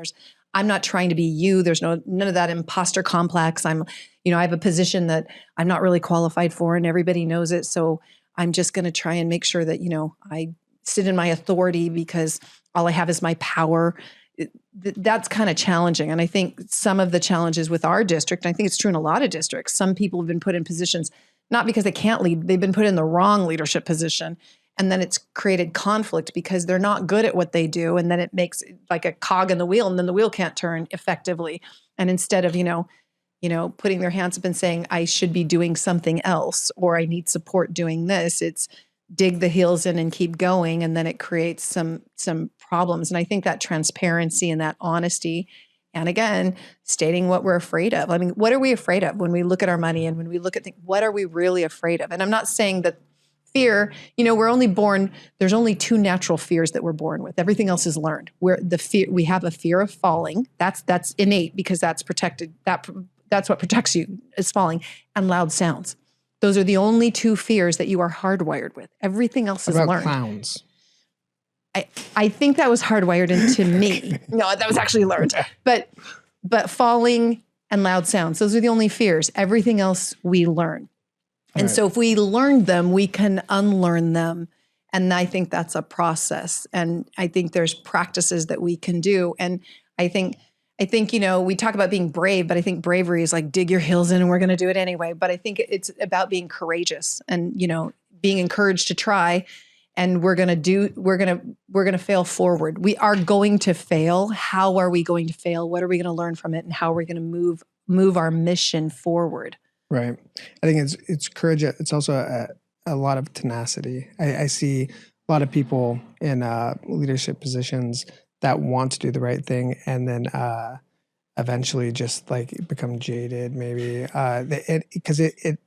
I'm not trying to be you. There's none of that imposter complex. I have a position that I'm not really qualified for, and everybody knows it. So I'm just going to try and make sure that, I sit in my authority because all I have is my power. That's kind of challenging. And I think some of the challenges with our district, and I think it's true in a lot of districts, some people have been put in positions, not because they can't lead, they've been put in the wrong leadership position. And then it's created conflict because they're not good at what they do. And then it makes like a cog in the wheel, and then the wheel can't turn effectively. And instead of, putting their hands up and saying, I should be doing something else, or I need support doing this, it's dig the heels in and keep going. And then it creates some problems. And I think that transparency and that honesty, and again, stating what we're afraid of. I mean, what are we afraid of when we look at our money and when we look at things? What are we really afraid of? And I'm not saying that fear, we're only born, there's only two natural fears that we're born with. Everything else is learned. We have a fear of falling. That's innate because that's protected. That's what protects you, is falling, and loud sounds. Those are the only two fears that you are hardwired with. Everything else is learned. About clowns? I think that was hardwired into me. No, that was actually learned. But falling and loud sounds, those are the only fears. Everything else we learn. And so if we learn them, we can unlearn them. And I think that's a process. And I think there's practices that we can do. And I think, we talk about being brave, but I think bravery is like dig your heels in and we're going to do it anyway. But I think it's about being courageous and, being encouraged to try. And we're going to fail forward. We are going to fail. How are we going to fail? What are we going to learn from it? And how are we going to move our mission forward? Right. I think it's courage. It's also a lot of tenacity. I see a lot of people in leadership positions that want to do the right thing and then eventually just like become jaded maybe. Because it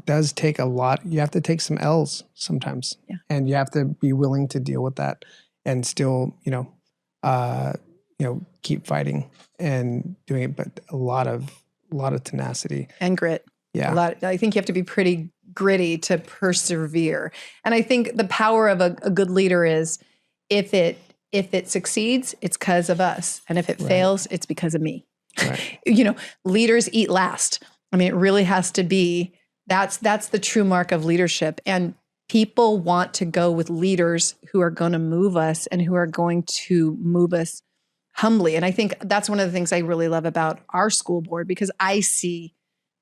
does take a lot. You have to take some L's sometimes. Yeah. And you have to be willing to deal with that and still, keep fighting and doing it. But a lot of tenacity. And grit. Yeah. I think you have to be pretty gritty to persevere. And I think the power of a good leader is if it succeeds, it's because of us. And if it fails, it's because of me. Right. Leaders eat last. I mean, it really has to be, that's the true mark of leadership. And people want to go with leaders who are going to move us and who are going to move us humbly. And I think that's one of the things I really love about our school board, because I see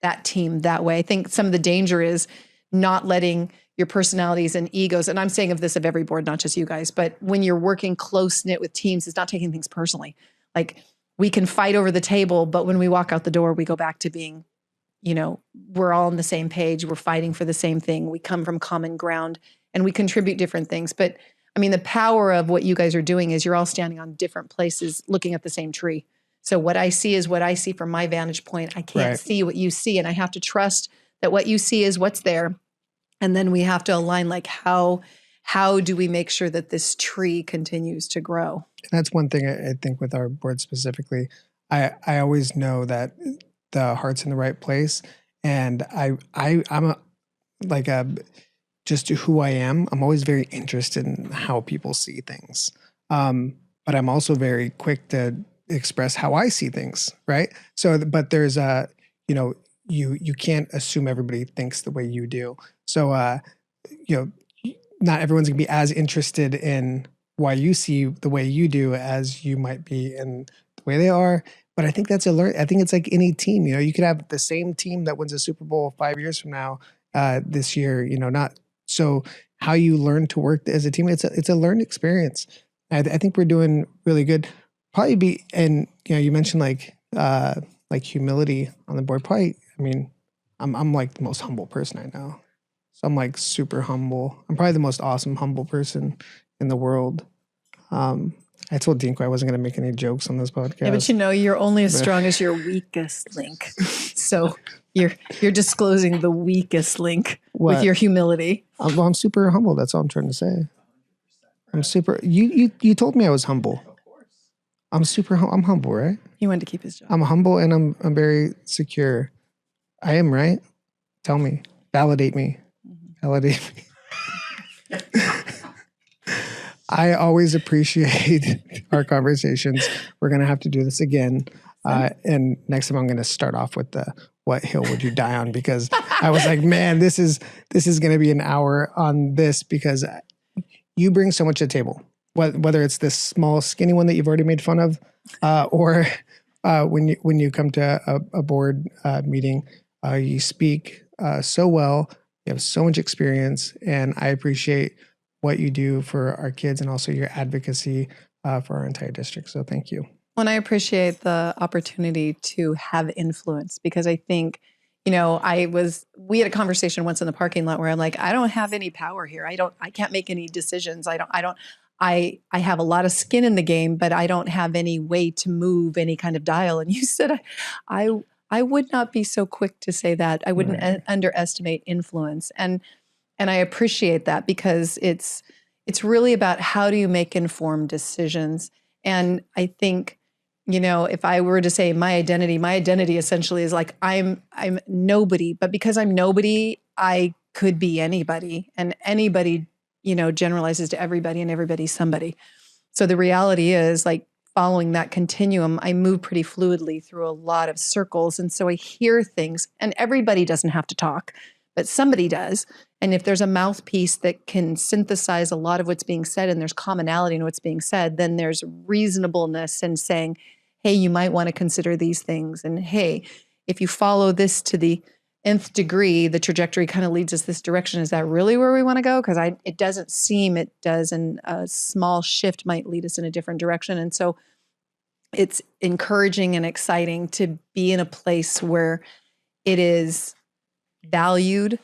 that team that way. I think some of the danger is not letting your personalities and egos, and I'm saying of every board, not just you guys, but when you're working close knit with teams, it's not taking things personally. Like we can fight over the table, but when we walk out the door, we go back to being, we're all on the same page. We're fighting for the same thing. We come from common ground and we contribute different things. But I mean, the power of what you guys are doing is you're all standing on different places looking at the same tree. So what I see is what I see from my vantage point. I can't see what you see, and I have to trust that what you see is what's there. And then we have to align, like how do we make sure that this tree continues to grow? That's one thing I think with our board specifically. I always know that the heart's in the right place, and I'm just who I am. I'm always very interested in how people see things, but I'm also very quick to express how I see things, right? So, but there's you can't assume everybody thinks the way you do. So, not everyone's gonna be as interested in why you see the way you do as you might be in the way they are. But I think that's I think it's like any team. You could have the same team that wins a Super Bowl 5 years from now, this year. Not so. How you learn to work as a team, it's a learned experience. I think we're doing really good. Probably be, and you mentioned like humility on the board. Probably, I mean, I'm like the most humble person I know. So I'm like super humble. I'm probably the most awesome humble person in the world. I told Dinko I wasn't going to make any jokes on this podcast. Yeah, but you're only as strong as your weakest link. So you're disclosing the weakest link with What? your humility. I'm super humble. That's all I'm trying to say. I'm super. You told me I was humble. I'm humble, right? He wanted to keep his job. I'm humble and I'm very secure. I am, right? Tell me. Validate me. Validate me. I always appreciate our conversations. We're going to have to do this again. And next time I'm going to start off with the what hill would you die on? Because I was like, man, this is going to be an hour on this because you bring so much to the table. Whether it's this small, skinny one that you've already made fun of, or when you come to a board meeting, you speak so well. You have so much experience, and I appreciate what you do for our kids and also your advocacy for our entire district. So thank you. And I appreciate the opportunity to have influence because I think, we had a conversation once in the parking lot where I'm like, I don't have any power here. I can't make any decisions. I have a lot of skin in the game, but I don't have any way to move any kind of dial. And you said, I would not be so quick to say that. I wouldn't underestimate influence. And I appreciate that because it's really about how do you make informed decisions. And I think, if I were to say my identity essentially is like, I'm nobody, but because I'm nobody, I could be anybody, and anybody, generalizes to everybody and everybody's somebody. So the reality is like following that continuum, I move pretty fluidly through a lot of circles. And so I hear things, and everybody doesn't have to talk, but somebody does. And if there's a mouthpiece that can synthesize a lot of what's being said and there's commonality in what's being said, then there's reasonableness in saying, hey, you might want to consider these things. And hey, if you follow this to the nth degree, the trajectory kind of leads us this direction. Is that really where we want to go? Because it doesn't seem it does. And a small shift might lead us in a different direction. And so it's encouraging and exciting to be in a place where it is valued,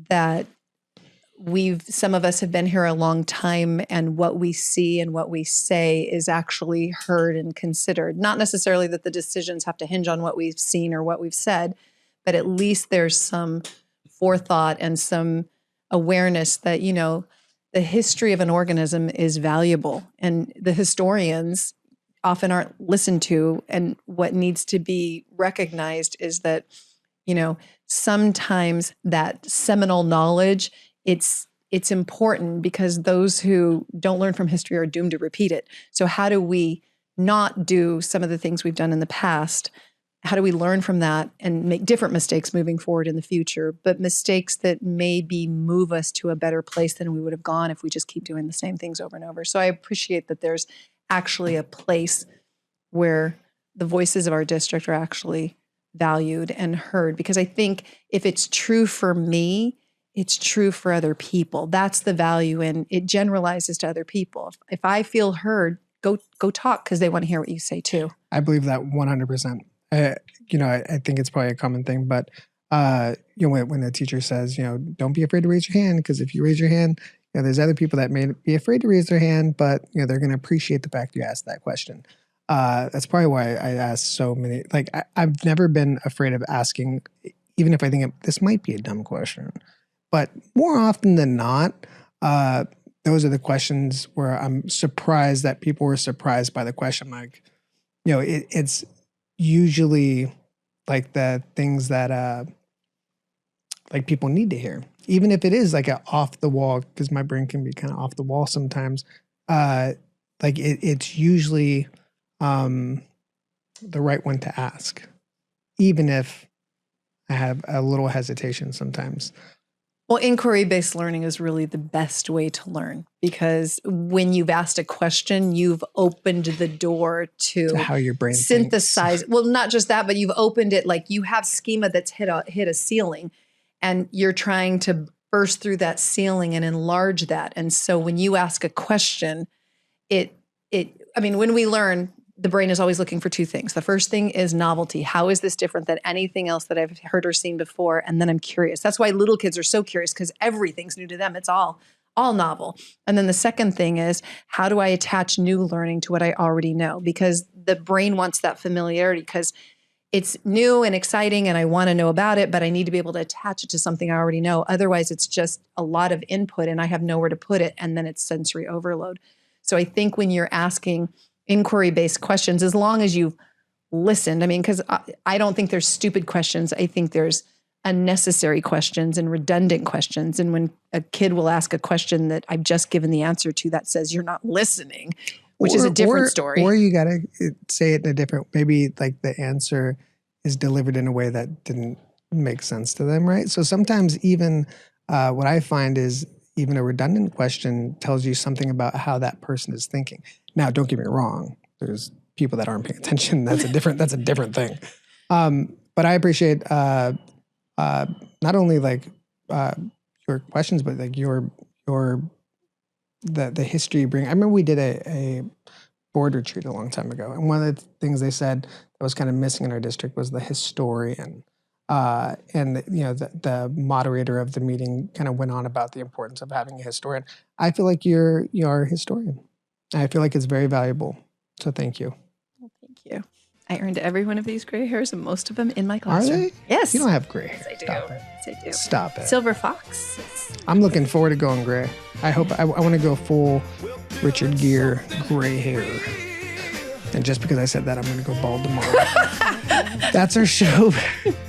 that some of us have been here a long time, and what we see and what we say is actually heard and considered. Not necessarily that the decisions have to hinge on what we've seen or what we've said, but at least there's some forethought and some awareness that, the history of an organism is valuable, and the historians often aren't listened to. And what needs to be recognized is that, sometimes that seminal knowledge, it's important because those who don't learn from history are doomed to repeat it. So how do we not do some of the things we've done in the past? How do we learn from that and make different mistakes moving forward in the future, but mistakes that maybe move us to a better place than we would have gone if we just keep doing the same things over and over? So I appreciate that there's actually a place where the voices of our district are actually valued and heard, because I think if it's true for me, it's true for other people. That's the value, and it generalizes to other people. If I feel heard, go talk, because they want to hear what you say too. I believe that 100%. I think it's probably a common thing, but when the teacher says, don't be afraid to raise your hand, because if you raise your hand, there's other people that may be afraid to raise their hand, but they're going to appreciate the fact you asked that question. That's probably why I ask so many. Like I've never been afraid of asking, even if I think this might be a dumb question. But more often than not, those are the questions where I'm surprised that people were surprised by the question. Like, it's usually like the things that like people need to hear, even if it is like a off the wall, because my brain can be kind of off the wall sometimes. Like it's usually the right one to ask, even if I have a little hesitation sometimes. Well, inquiry-based learning is really the best way to learn, because when you've asked a question, you've opened the door to how your brain synthesize. thinks. Well, not just that, but you've opened it, like you have schema that's hit a ceiling, and you're trying to burst through that ceiling and enlarge that. And so when you ask a question, when we learn, the brain is always looking for two things. The first thing is novelty. How is this different than anything else that I've heard or seen before? And then I'm curious. That's why little kids are so curious, because everything's new to them. It's all novel. And then the second thing is, how do I attach new learning to what I already know? Because the brain wants that familiarity, because it's new and exciting and I want to know about it, but I need to be able to attach it to something I already know. Otherwise, it's just a lot of input and I have nowhere to put it. And then it's sensory overload. So I think when you're asking inquiry-based questions, as long as you've listened, I mean, because I don't think there's stupid questions. I think there's unnecessary questions and redundant questions. And when a kid will ask a question that I've just given the answer to, that says you're not listening, which is a different story. Or you got to say it in a different, maybe like the answer is delivered in a way that didn't make sense to them, right? So sometimes even what I find is even a redundant question tells you something about how that person is thinking. Now, don't get me wrong. There's people that aren't paying attention. That's a different thing. But I appreciate not only like your questions, but like the history you bring. I remember we did a board retreat a long time ago, and one of the things they said that was kind of missing in our district was the historian. And the moderator of the meeting kind of went on about the importance of having a historian. I feel like you're a historian. I feel like it's very valuable. So thank you. Well, thank you. I earned every one of these gray hairs and most of them in my classroom. Are they? Yes. You don't have gray hair. Yes, I do. Stop it. Yes, I do. Stop it. Silver fox. I'm looking forward to going gray. I hope I want to go full Richard Gere gray hair. And just because I said that, I'm going to go bald tomorrow. That's our show.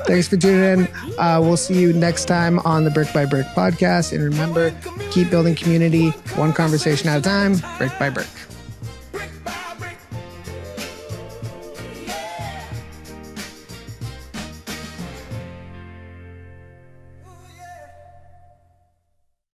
Thanks for tuning in. We'll see you next time on the Brick by Brick podcast. And remember, keep building community, one conversation at a time, brick by brick.